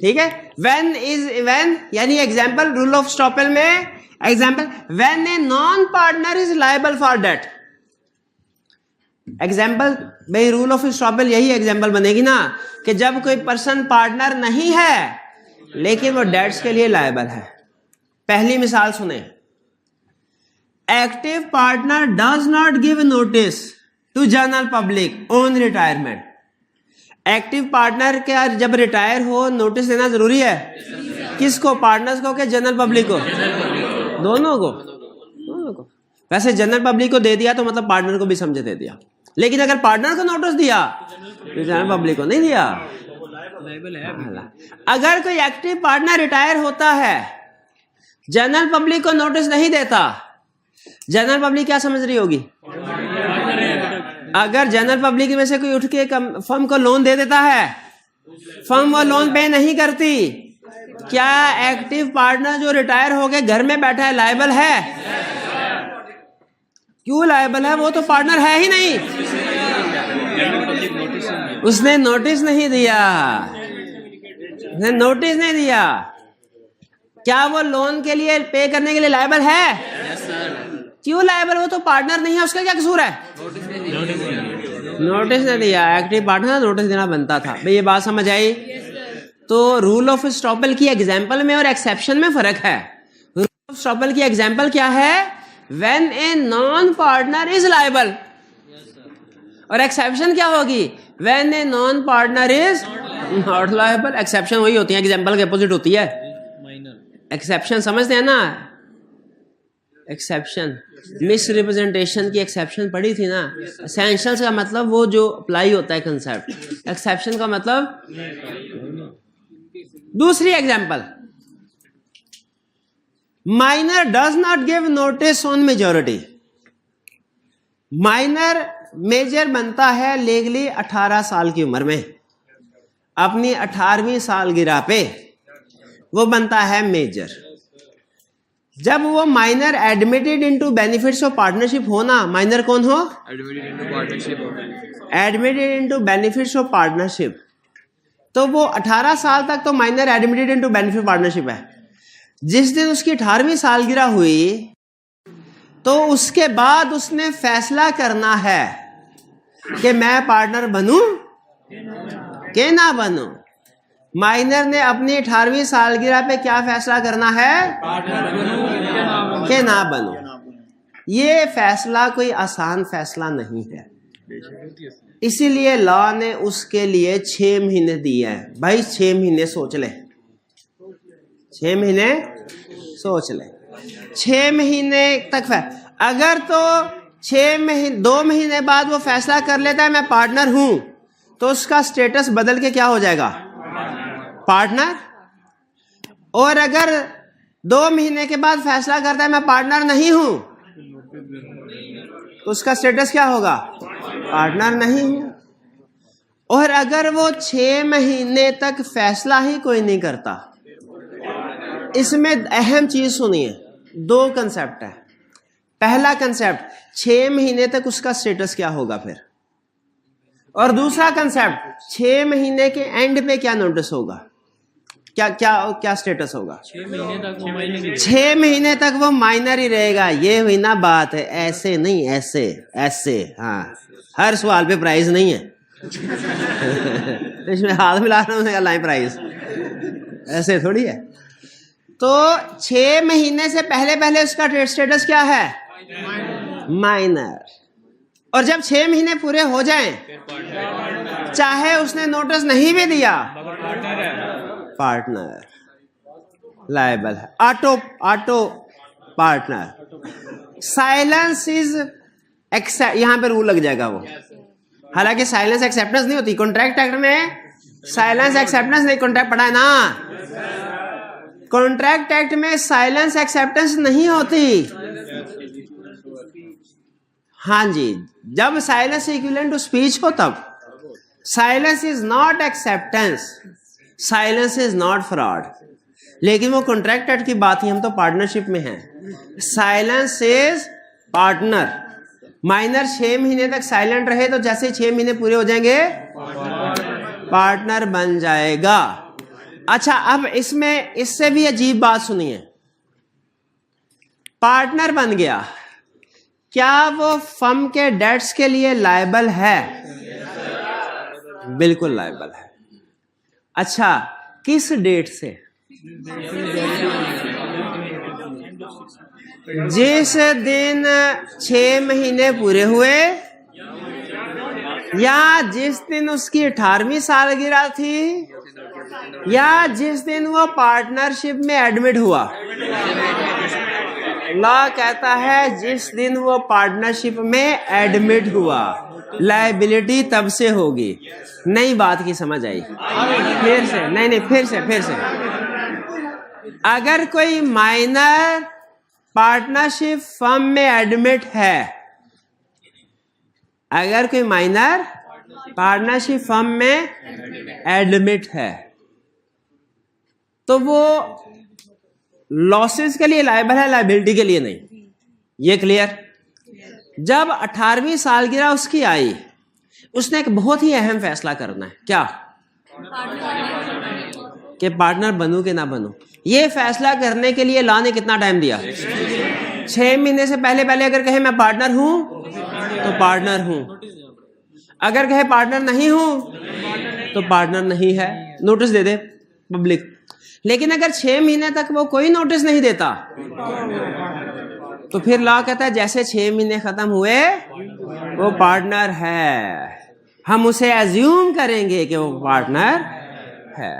ठीक है। व्हेन यानी एग्जाम्पल रूल ऑफ एस्टॉपेल में example, when a non partner is liable for debt. Example भाई रूल ऑफ एस्टॉपेल यही एग्जाम्पल बनेगी ना कि जब कोई पर्सन पार्टनर नहीं है लेकिन वो डेट्स के लिए लायबल है। पहली मिसाल सुने, active partner does not give notice to general public on retirement. Active partner क्या जब रिटायर हो नोटिस देना जरूरी है? किसको? पार्टनर्स को कि जनरल पब्लिक को? दोनों को। वैसे जनरल पब्लिक को दे दिया तो मतलब पार्टनर को भी समझे दे दिया, लेकिन अगर पार्टनर को नोटिस दिया तो जनरल पब्लिक को नहीं दिया। अगर कोई एक्टिव पार्टनर रिटायर होता है, जनरल पब्लिक को नोटिस नहीं देता, जनरल पब्लिक क्या समझ रही होगी? अगर जनरल पब्लिक में से कोई उठ के फर्म को लोन दे देता है, फर्म वो लोन पे नहीं करती, क्या एक्टिव पार्टनर जो रिटायर हो गए घर में बैठा है लायबल है? क्यों लायबल है? वो तो पार्टनर है ही नहीं, उसने नोटिस नहीं दिया, उसने नोटिस नहीं दिया। क्या वो लोन के लिए पे करने के लिए लायबल है? क्यों लायबल? वो तो पार्टनर नहीं है, उसका क्या कसूर है? नोटिस नहीं दिया। एक्टिव पार्टनर नोटिस देना बनता था। भाई ये बात समझ आई? तो रूल ऑफ एस्टॉपेल की एग्जाम्पल में और एक्सेप्शन में फर्क है। रूल ऑफ एस्टॉपेल की एग्जाम्पल क्या है? When a non partner is liable. और एक्सेप्शन क्या होगी? When a non partner is not liable. Exception वही होती है, एग्जाम्पल के अपोजिट होती है। एक्सेप्शन समझते हैं ना? एक्सेप्शन मिस रिप्रेजेंटेशन की एक्सेप्शन पढ़ी थी ना। एसेंशियल्स का मतलब वो जो अप्लाई होता है कंसेप्ट, एक्सेप्शन का मतलब। दूसरी example, minor does not give notice on majority. Minor major बनता है लीगली 18 साल की उम्र में, अपनी 18वीं सालगिरह पे वो बनता है मेजर। जब वो minor admitted into benefits of partnership हो ना, माइनर कौन हो? Admitted into benefits of partnership, तो वो 18 साल तक तो minor admitted into benefit partnership है। जिस दिन उसकी 18वीं सालगिरह हुई तो उसके बाद उसने फैसला करना है कि मैं पार्टनर बनूं कि ना बनूं। माइनर ने अपनी 18वीं सालगिरह पे क्या फैसला करना है? कि ना बनूं। ये फैसला कोई आसान फैसला नहीं है, इसीलिए लॉ ने उसके लिए 6 महीने दिए हैं। भाई 6 महीने सोच ले, 6 महीने सोच ले, 6 महीने तक। अगर तो 2 महीने बाद वो फैसला कर लेता है मैं पार्टनर हूं, तो उसका स्टेटस बदल के क्या हो जाएगा? पार्टनर। और अगर 2 महीने के बाद फैसला करता है मैं पार्टनर नहीं हूं, तो उसका स्टेटस क्या होगा? पार्टनर नहीं हूं। और अगर वो 6 महीने तक फैसला ही कोई नहीं करता, इसमें अहम चीज सुनिए, 2 कंसेप्ट है। पहला कंसेप्ट, 6 महीने तक उसका स्टेटस क्या होगा फिर, और दूसरा कंसेप्ट 6 महीने के एंड पे क्या नोटिस होगा, क्या क्या क्या स्टेटस होगा? 6 महीने तक वो माइनर ही रहेगा। ये हुई ना बात है, ऐसे नहीं, ऐसे ऐसे। हाँ, हर सवाल पे प्राइस नहीं है। इसमें हाथ मिला रहा हूँ लाइन प्राइस, ऐसे थोड़ी है। तो 6 महीने से पहले पहले उसका स्टेटस क्या है? माइनर। और जब 6 महीने पूरे हो जाएं, चाहे उसने नोटिस नहीं भी दिया, पार्टनर लायबल है। Auto partner. Silence is accept, यहां पे रूल लग जाएगा वो। हालांकि साइलेंस एक्सेप्टेंस नहीं होती कॉन्ट्रैक्ट एक्ट में, साइलेंस एक्सेप्टेंस नहीं। कॉन्ट्रैक्ट पढ़ा है ना? कॉन्ट्रैक्ट एक्ट में साइलेंस एक्सेप्टेंस नहीं होती। हाँ जी, जब साइलेंस इक्विवेलेंट टू स्पीच हो तब, silence is not acceptance, silence is not fraud. लेकिन वो कॉन्ट्रैक्ट एक्ट की बात ही, हम तो पार्टनरशिप में हैं। Silence is partner. माइनर 6 महीने तक साइलेंट रहे तो जैसे 6 महीने पूरे हो जाएंगे पार्टनर बन जाएगा। अच्छा, अब इसमें इससे भी अजीब बात सुनिए। पार्टनर बन गया, क्या वो फर्म के डेट्स के लिए लायबल है? बिल्कुल लायबल है। अच्छा, किस डेट से? जिस दिन 6 महीने पूरे हुए या जिस दिन उसकी 18वीं सालगिरह थी या जिस दिन वो पार्टनरशिप में एडमिट हुआ। लॉ कहता है जिस दिन वो पार्टनरशिप में एडमिट हुआ, लायबिलिटी तब से होगी। नई बात की समझ आई? फिर से नहीं, फिर से अगर कोई माइनर पार्टनरशिप फर्म में एडमिट है, अगर कोई माइनर पार्टनरशिप फर्म में एडमिट है तो वो लॉसेस के लिए लायबल है, लायबिलिटी के लिए नहीं। ये क्लियर? जब 18वीं सालगिरह उसकी आई, उसने एक बहुत ही अहम फैसला करना है। क्या? कि पार्टनर बनूं कि ना बनूं। ये फैसला करने के लिए लॉ ने कितना टाइम दिया? 6 महीने से पहले अगर कहे मैं पार्टनर हूं तो पार्टनर हूं, अगर कहे पार्टनर नहीं हूं तो पार्टनर नहीं है, नोटिस दे दे पब्लिक। लेकिन अगर 6 महीने तक वो कोई नोटिस नहीं देता तो फिर लॉ कहता है जैसे 6 महीने खत्म हुए वो पार्टनर है, हम उसे एज्यूम करेंगे कि वो पार्टनर है।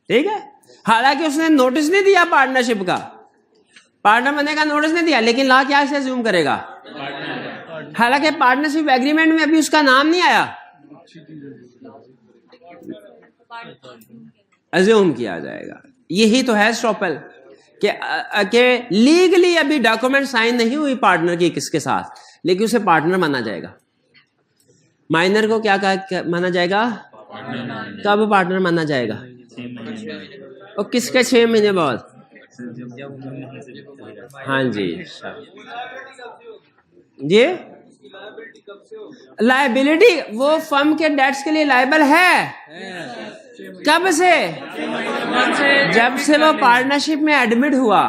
ठीक है? हालांकि उसने नोटिस नहीं दिया पार्टनरशिप का, पार्टनर बनने का नोटिस नहीं दिया, लेकिन लॉ क्या से एज्यूम करेगा? हालांकि पार्टनरशिप एग्रीमेंट में अभी उसका नाम नहीं आया, एज्यूम किया जाएगा। यही तो है स्टॉपल कि लीगली अभी डॉक्यूमेंट साइन नहीं हुई पार्टनर की किसके साथ, लेकिन उसे पार्टनर माना जाएगा। माइनर को क्या माना जाएगा? कब पार्टनर माना जाएगा? और किसके 6 महीने बाद? हाँ जी जी। लायबिलिटी वो फर्म के डेट्स के लिए लायबल है। कब से? जब से वो पार्टनरशिप में एडमिट हुआ।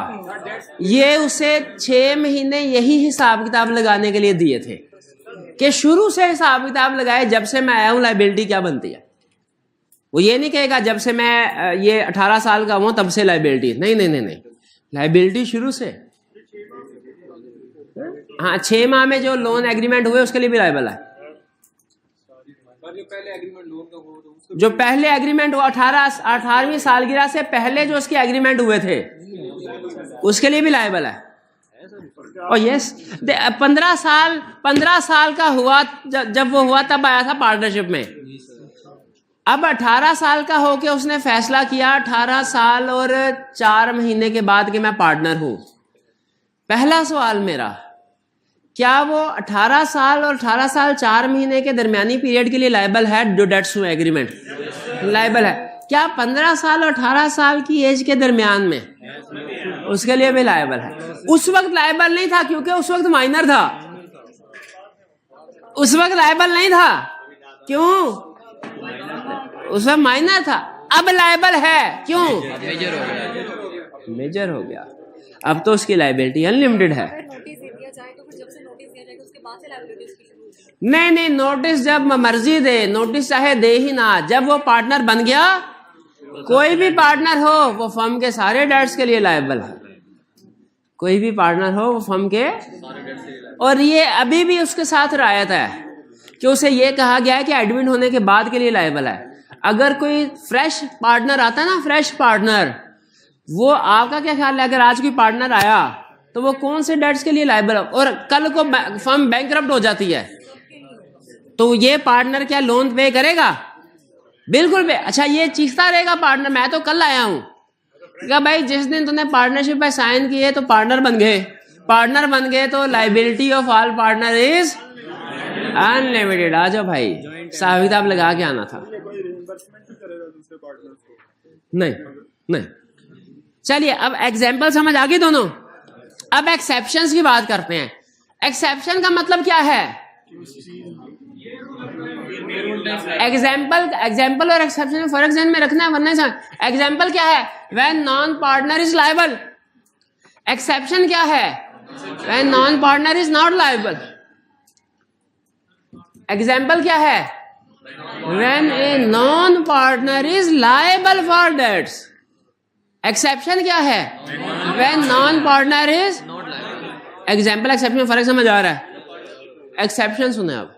ये उसे 6 महीने यही हिसाब किताब लगाने के लिए दिए थे कि शुरू से हिसाब किताब लगाए, जब से मैं आया हूं लायबिलिटी क्या बनती है। वो ये नहीं कहेगा जब से मैं ये 18 साल का हूं तब से लायबिलिटी, नहीं, लायबिलिटी शुरू से। हाँ, 6 माह में जो लोन एग्रीमेंट हुए उसके लिए भी लायबल है। जो पहले एग्रीमेंट हुआ 18वीं सालगिरह से पहले जो उसके एग्रीमेंट हुए थे उसके लिए भी लायबल है। और यस, 15 साल का हुआ जब वो हुआ तब आया था पार्टनरशिप में। अब 18 साल का होके उसने फैसला किया 18 साल और 4 महीने के बाद कि मैं पार्टनर हूं। पहला सवाल मेरा, क्या वो 18 साल और 18 साल 4 महीने के दरमियानी पीरियड के लिए लायबल है? जो डेट्स हुए एग्रीमेंट लायबल है। क्या 15 साल और 18 साल की एज के दरमियान में उसके लिए भी लायबल है? उस वक्त लायबल नहीं था क्योंकि उस वक्त माइनर था, उस वक्त लायबल नहीं था। क्यों? उस वक्त माइनर था। अब लायबल है, क्यों? मेजर हो गया। अब तो उसकी लायबिलिटी अनलिमिटेड है। नहीं, नोटिस जब मर्जी दे, नोटिस चाहे दे ही ना, जब वो पार्टनर बन गया, कोई भी पार्टनर हो वो फर्म के सारे डेट्स के लिए लायबल है। कोई भी पार्टनर हो वो फर्म के, और ये अभी भी उसके साथ रायत है कि उसे ये कहा गया है कि एडमिट होने के बाद के लिए लायबल है। अगर कोई फ्रेश पार्टनर आता है ना, फ्रेश पार्टनर, वो आपका क्या ख्याल है? अगर आज कोई पार्टनर आया तो वो कौन से डेट्स के लिए लायबल है? और कल को फर्म बैंकरप्ट हो जाती है तो ये पार्टनर क्या लोन पे करेगा? बिल्कुल पे। अच्छा, ये चीखता रहेगा पार्टनर, मैं तो कल आया हूं। क्या भाई, जिस दिन तुमने पार्टनरशिप पे साइन किए तो पार्टनर बन गए, पार्टनर बन गए तो liability of all partner is unlimited. आ जाओ भाई, साहब किताब लगा के आना था। नहीं नहीं, चलिए अब एग्जाम्पल समझ आ गई दोनों। अब एक्सेप्शंस की बात करते हैं। एक्सेप्शन का मतलब क्या है? एग्जाम्पल और एक्सेप्शन में फर्क ध्यान में रखना है, वरना एग्जाम्पल क्या है? When non partner is liable. Exception क्या है? When non partner is not liable. Example क्या है? When a non partner is liable for debts. Exception क्या है? When non partner is example exception में फर्क समझ आ रहा है? एक्सेप्शन सुने आप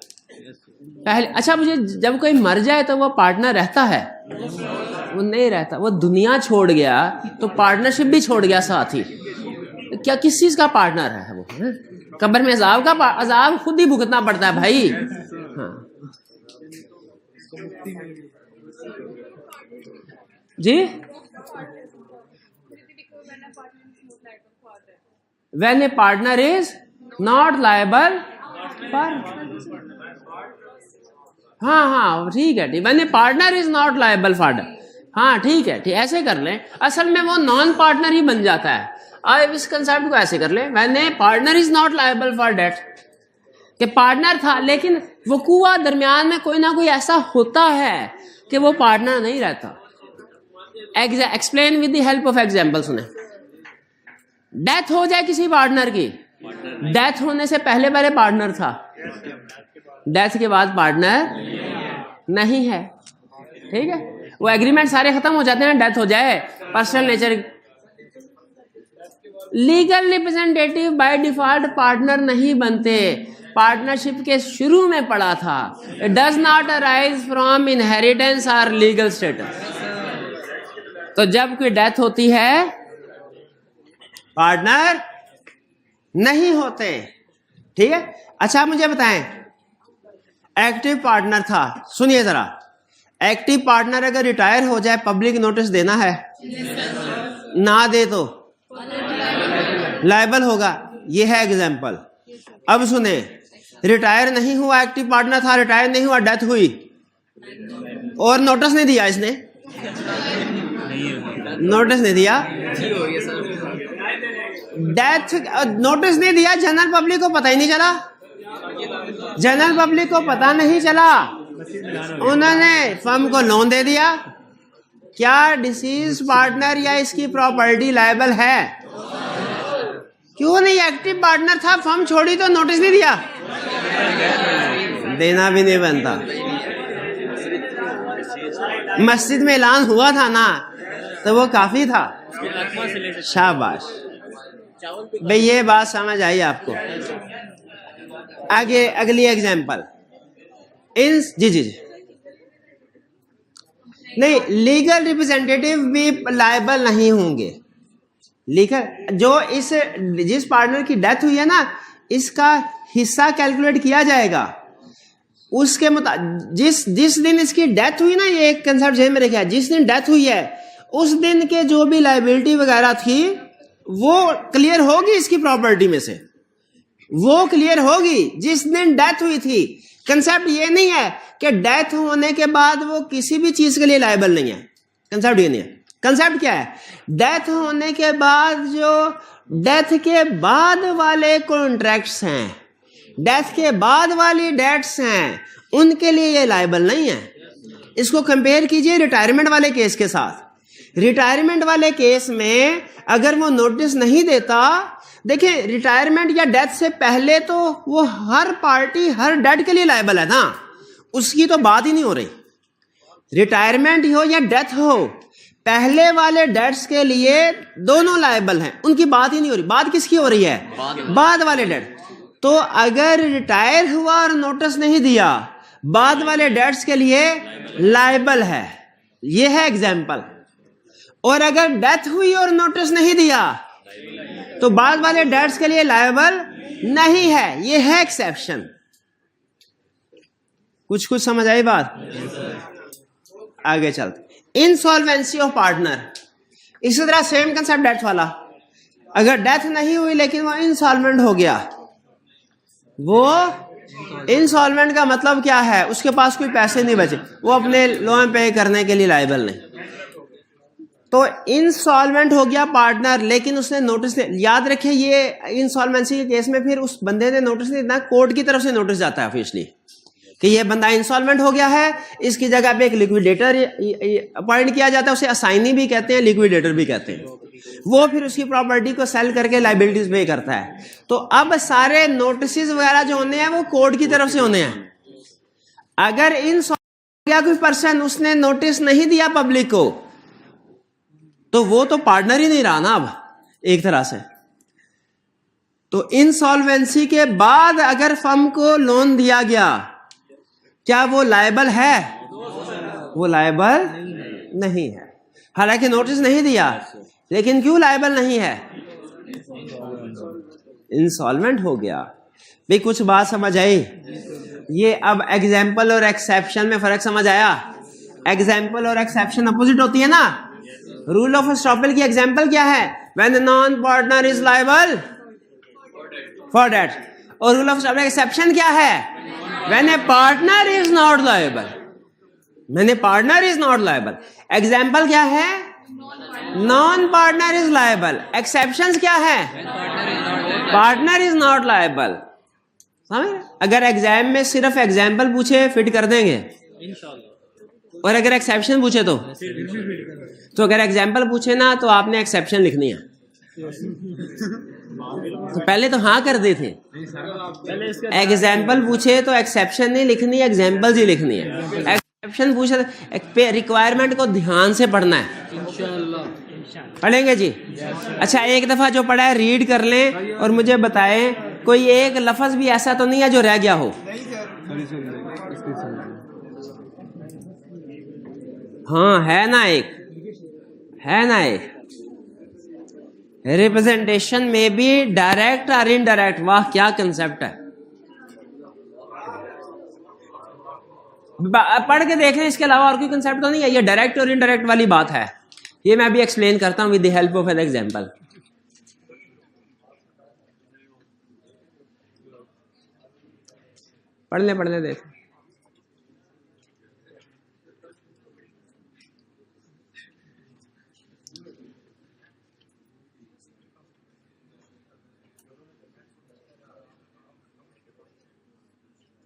पहले। अच्छा, मुझे जब कोई मर जाए तो वो पार्टनर रहता है? वो नहीं रहता, वो दुनिया छोड़ गया तो पार्टनरशिप भी छोड़ गया साथ ही। क्या किस चीज का पार्टनर है वो? कब्र में अजाब खुद ही भुगतना पड़ता है भाई। हाँ जी, when a partner is not liable for, हाँ ठीक है, when a partner is not liable for, हाँ ठीक है, ठीक ऐसे कर लें। असल में वो नॉन पार्टनर ही बन जाता है। अब इस कंसेप्ट को ऐसे कर लें, when a partner is not liable for debt, कि पार्टनर था लेकिन वकूआ दरमियान में कोई ना कोई ऐसा होता है कि वो पार्टनर नहीं रहता। Explain with the help of example सुने। डेथ हो जाए किसी पार्टनर की, डेथ होने से पहले पहले पार्टनर था, डेथ के बाद पार्टनर नहीं है, ठीक है? वो एग्रीमेंट सारे खत्म हो जाते हैं, डेथ हो जाए, personal nature. Legal representative by default partner नहीं बनते। पार्टनरशिप के शुरू में पड़ा था। It does not arise from inheritance और लीगल स्टेटस। तो जब कोई डेथ होती है पार्टनर नहीं होते, ठीक है? अच्छा मुझे बताएं, एक्टिव पार्टनर था, सुनिए जरा, एक्टिव पार्टनर अगर रिटायर हो जाए पब्लिक नोटिस देना है? ना दे तो लायबल होगा। ये है एग्जाम्पल। अब सुने, रिटायर नहीं हुआ, एक्टिव पार्टनर था, रिटायर नहीं हुआ, डेथ हुई और नोटिस नहीं दिया इसने, नोटिस नहीं दिया, डेथ नोटिस नहीं दिया, जनरल पब्लिक को पता ही नहीं चला, जनरल पब्लिक को पता नहीं चला, उन्होंने फर्म को लोन दे दिया। क्या डिसीज पार्टनर या इसकी प्रॉपर्टी लायबल है? क्यों नहीं? एक्टिव पार्टनर था, फर्म छोड़ी तो नोटिस नहीं दिया, देना भी नहीं बनता। मस्जिद में ऐलान हुआ था ना, तो वो काफी था। शाबाश भाई, ये बात समझ आई आपको। आगे अगली एग्जाम्पल, इन जी नहीं, लीगल रिप्रेजेंटेटिव भी लायबल नहीं होंगे। लीगल जो जिस पार्टनर की डेथ हुई है ना, इसका हिस्सा कैलकुलेट किया जाएगा उसके जिस दिन इसकी डेथ हुई ना, ये एक कंसेप्ट जेब में रखा है, जिस दिन डेथ हुई है उस दिन के जो भी लायबिलिटी वगैरह थी वो क्लियर होगी इसकी प्रॉपर्टी में से, वो क्लियर होगी जिस दिन डेथ हुई थी। कंसेप्ट ये नहीं है कि डेथ होने के बाद वो किसी भी चीज के लिए लायबल नहीं है, कंसेप्ट ये नहीं है। कंसेप्ट क्या है? डेथ होने के बाद जो डेथ के बाद वाले कॉन्ट्रैक्ट्स हैं, डेथ के बाद वाली डेट्स हैं, उनके लिए ये लायबल नहीं है। इसको कंपेयर कीजिए रिटायरमेंट वाले केस के साथ। रिटायरमेंट वाले केस में अगर वो नोटिस नहीं देता, देखिए रिटायरमेंट या डेथ से पहले तो वो हर पार्टी हर डेट के लिए लायबल है ना, उसकी तो बात ही नहीं हो रही। रिटायरमेंट हो या डेथ हो, पहले वाले डेट्स के लिए दोनों लायबल हैं, उनकी बात ही नहीं हो रही। बात किसकी हो रही है? बाद वाले डेट। तो अगर रिटायर हुआ और नोटिस नहीं दिया, बाद वाले डेट्स के लिए लायबल है, ये है एग्जाम्पल। और अगर डेथ हुई और नोटिस नहीं दिया तो बाद वाले डेट्स के लिए लायबल नहीं है, ये है एक्सेप्शन। कुछ समझ आई बात? आगे चलते। इंसॉल्वेंसी ऑफ पार्टनर, इसी तरह सेम कंसेप्ट डेथ वाला। अगर डेथ नहीं हुई लेकिन वो इंसॉल्वेंट हो गया, वो इंसॉल्वेंट का मतलब क्या है? उसके पास कोई पैसे नहीं बचे, वो अपने लोन पे करने के लिए लायबल नहीं। तो इंसॉल्वेंट हो गया पार्टनर, लेकिन उसने नोटिस, याद रखें ये इंसॉल्वेंसी के केस में फिर उस बंदे ने नोटिस नहीं देना, कोर्ट की तरफ से नोटिस जाता है ऑफिशियली कि ये बंदा इंसॉल्वेंट हो गया है, इसकी जगह पे एक लिक्विडेटर अपॉइंट किया जाता है, उसे असाइनी भी कहते हैं, लिक्विडेटर भी कहते हैं। वो फिर उसकी प्रॉपर्टी को सेल करके लायबिलिटीज पे करता है। तो अब सारे नोटिस वगैरह जो होने हैं वो कोर्ट की तरफ से होने हैं। अगर इंसॉल्वेंट गया कोई पर्सन, उसने नोटिस नहीं दिया पब्लिक को, तो वो तो पार्टनर ही नहीं रहा ना अब एक तरह से। तो इंसॉल्वेंसी के बाद अगर फर्म को लोन दिया गया, क्या वो लायबल है? वो लायबल नहीं है, हालांकि नोटिस नहीं दिया, लेकिन क्यों लायबल नहीं है? इंसॉल्वेंट हो गया। भाई कुछ बात समझ आई? ये अब एग्जाम्पल और एक्सेप्शन में फर्क समझ आया? एग्जाम्पल और एक्सेप्शन अपोजिट होती है ना। रूल ऑफ एस्टॉपेल की एग्जाम्पल क्या है? When non partner is liable for debt. और रूल ऑफ एस्टॉपेल एक्सेप्शन क्या है? When a partner is not liable. When a partner is not liable. Example क्या है? Non partner is liable. Exception क्या है? Partner is not liable. समझ? अगर exam में सिर्फ एग्जाम्पल पूछे फिट कर देंगे, और अगर एक्सेप्शन पूछे तो अगर एग्जाम्पल पूछे ना तो आपने एक्सेप्शन लिखनी है। तो पहले तो हाँ कर दी थी, एग्जाम्पल पूछे तो एक्सेप्शन नहीं लिखनी, एग्जाम्पल ही लिखनी है। एक्सेप्शन पूछे रिक्वायरमेंट को ध्यान से पढ़ना है। पढ़ेंगे जी? अच्छा, एक दफा जो पढ़ा है रीड कर लें और मुझे बताएं कोई एक लफ्ज भी ऐसा तो नहीं है जो रह गया हो। हाँ है ना, एक है ना, एक रिप्रेजेंटेशन में भी डायरेक्ट और इनडायरेक्ट। वाह क्या कंसेप्ट है, पढ़ के देख लें, इसके अलावा और कोई कंसेप्ट तो नहीं है। ये डायरेक्ट और इनडायरेक्ट वाली बात है, ये मैं भी एक्सप्लेन करता हूं with the help of an example. पढ़ ले देख।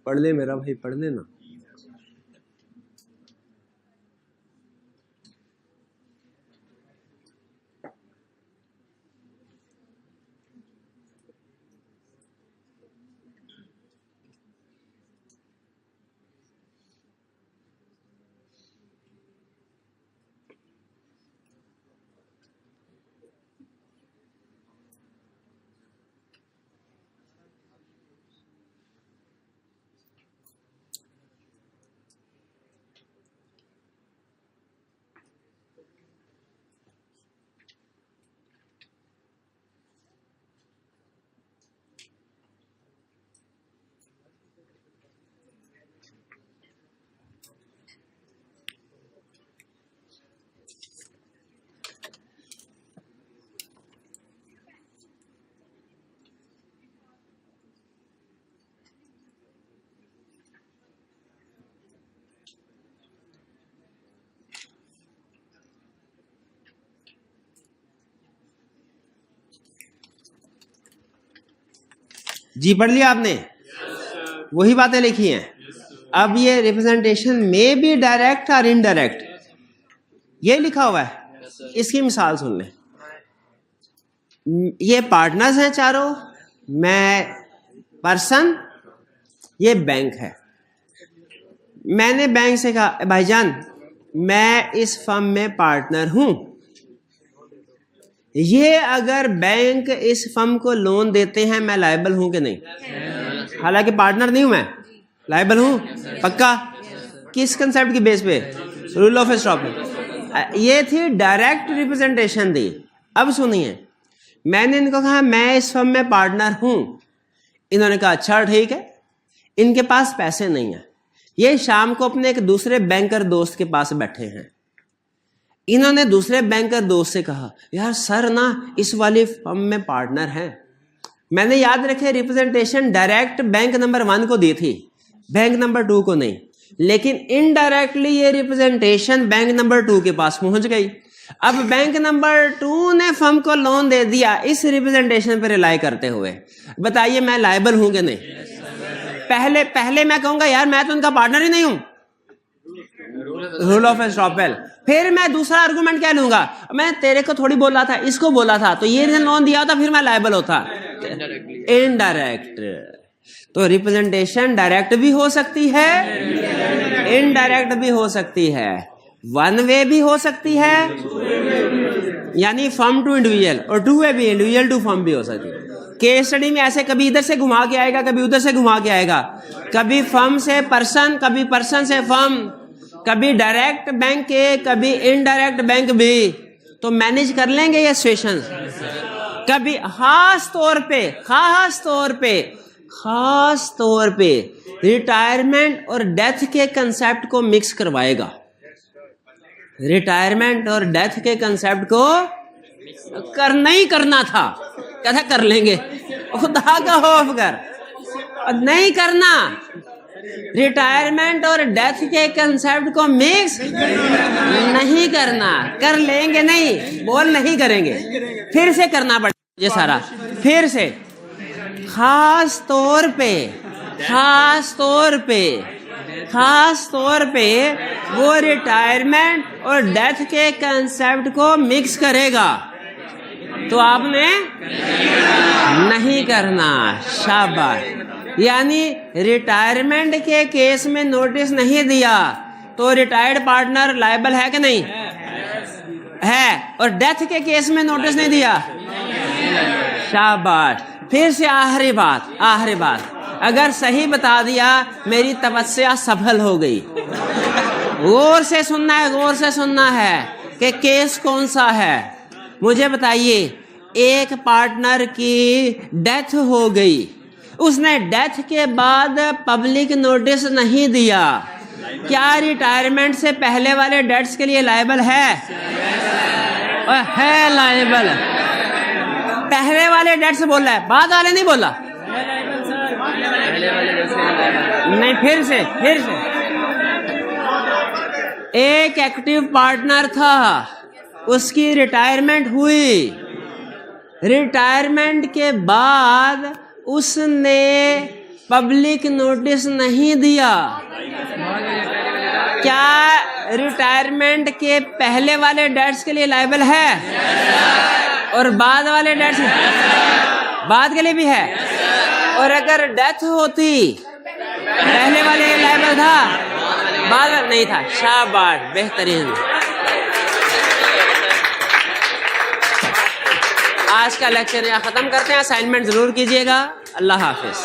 पढ़ ले मेरा भाई, पढ़ ले ना। जी पढ़ लिया आपने? वही बातें लिखी हैं। अब ये रिप्रेजेंटेशन में भी डायरेक्ट और इनडायरेक्ट, ये लिखा हुआ है। इसकी मिसाल सुन लें। ये पार्टनर्स हैं चारों, मैं पर्सन, ये बैंक है। मैंने बैंक से कहा भाईजान मैं इस फर्म में पार्टनर हूं, ये अगर बैंक इस फर्म को लोन देते हैं मैं लायबल हूं कि नहीं? हालांकि पार्टनर नहीं हूं मैं, लायबल हूं पक्का। किस कंसेप्ट की बेस पे? Rule of estoppel. ये थी डायरेक्ट रिप्रेजेंटेशन दी। अब सुनिए, मैंने इनको कहा मैं इस फर्म में पार्टनर हूं, इन्होंने कहा अच्छा ठीक है। इनके पास पैसे नहीं है, ये शाम को अपने एक दूसरे बैंकर दोस्त के पास बैठे हैं। इन्होंने दूसरे बैंकर दोस्त से कहा यार सर ना इस वाली फर्म में पार्टनर हैं, मैंने याद रखे रिप्रेजेंटेशन डायरेक्ट बैंक नंबर 1 को दी थी, बैंक नंबर 2 को नहीं, लेकिन इनडायरेक्टली ये रिप्रेजेंटेशन बैंक नंबर 2 के पास पहुंच गई। अब बैंक नंबर 2 ने फर्म को लोन दे दिया इस रिप्रेजेंटेशन पर रिलाई करते हुए। बताइए मैं लायबल हूं कि नहीं? पहले मैं कहूंगा यार मैं तो उनका पार्टनर ही नहीं हूं, रूल ऑफ एस्टॉपेल। फिर मैं दूसरा आर्गुमेंट क्या लूंगा, मैं तेरे को थोड़ी बोला था, इसको बोला था, तो ये लोन दिया होता, फिर मैं लायबल होता। इनडायरेक्ट। तो रिप्रेजेंटेशन डायरेक्ट भी हो सकती है, इनडायरेक्ट भी हो सकती है, वन वे भी हो सकती है, यानी फर्म टू इंडिविजुअल, और टू वे भी, इंडिविजुअल टू फर्म भी हो सकती है। केस स्टडी में ऐसे कभी इधर से घुमा के आएगा, कभी उधर से घुमा के आएगा, कभी फर्म से पर्सन, कभी पर्सन से फर्म, कभी डायरेक्ट बैंक ए, कभी इनडायरेक्ट बैंक बी। तो मैनेज कर लेंगे ये सिचुएशन। कभी खास तौर पे रिटायरमेंट और डेथ के कंसेप्ट को मिक्स करवाएगा। रिटायरमेंट और डेथ के कंसेप्ट को करना ही करना था, कहता कर लेंगे, खुदा का खौफ कर, और नहीं करना। रिटायरमेंट और डेथ के कंसेप्ट को मिक्स नहीं करना, कर लेंगे नहीं, बोल नहीं करेंगे, फिर से करना पड़ेगा ये सारा, फिर से। खास तौर पे वो रिटायरमेंट और डेथ के कंसेप्ट को मिक्स करेगा, तो आपने नहीं करना। शाबाश। यानी रिटायरमेंट के केस में नोटिस नहीं दिया तो रिटायर्ड पार्टनर लायबल है कि नहीं? है। और डेथ के केस में नोटिस नहीं दिया, शाबाश। फिर से आखिरी बात, अगर सही बता दिया मेरी तपस्या सफल हो गई। गौर से सुनना है कि केस कौन सा है। मुझे बताइए, एक पार्टनर की डेथ हो गई, उसने डेथ के बाद पब्लिक नोटिस नहीं दिया, क्या रिटायरमेंट से पहले वाले डेट्स के लिए लायबल है? है लायबल। पहले वाले डेट्स बोला है, बाद वाले नहीं बोला। नहीं, फिर से एक एक्टिव पार्टनर था, उसकी रिटायरमेंट हुई, रिटायरमेंट के बाद उसने पब्लिक नोटिस नहीं दिया, क्या रिटायरमेंट के पहले वाले डेट्स के लिए लायबल है? और बाद वाले डेट्स बाद के लिए भी है? और अगर डेथ होती पहले वाले लायबल था, बाद नहीं था। शाबाश, बेहतरीन। आज का लेक्चर यहाँ खत्म करते हैं। असाइनमेंट जरूर कीजिएगा। अल्लाह हाफिज।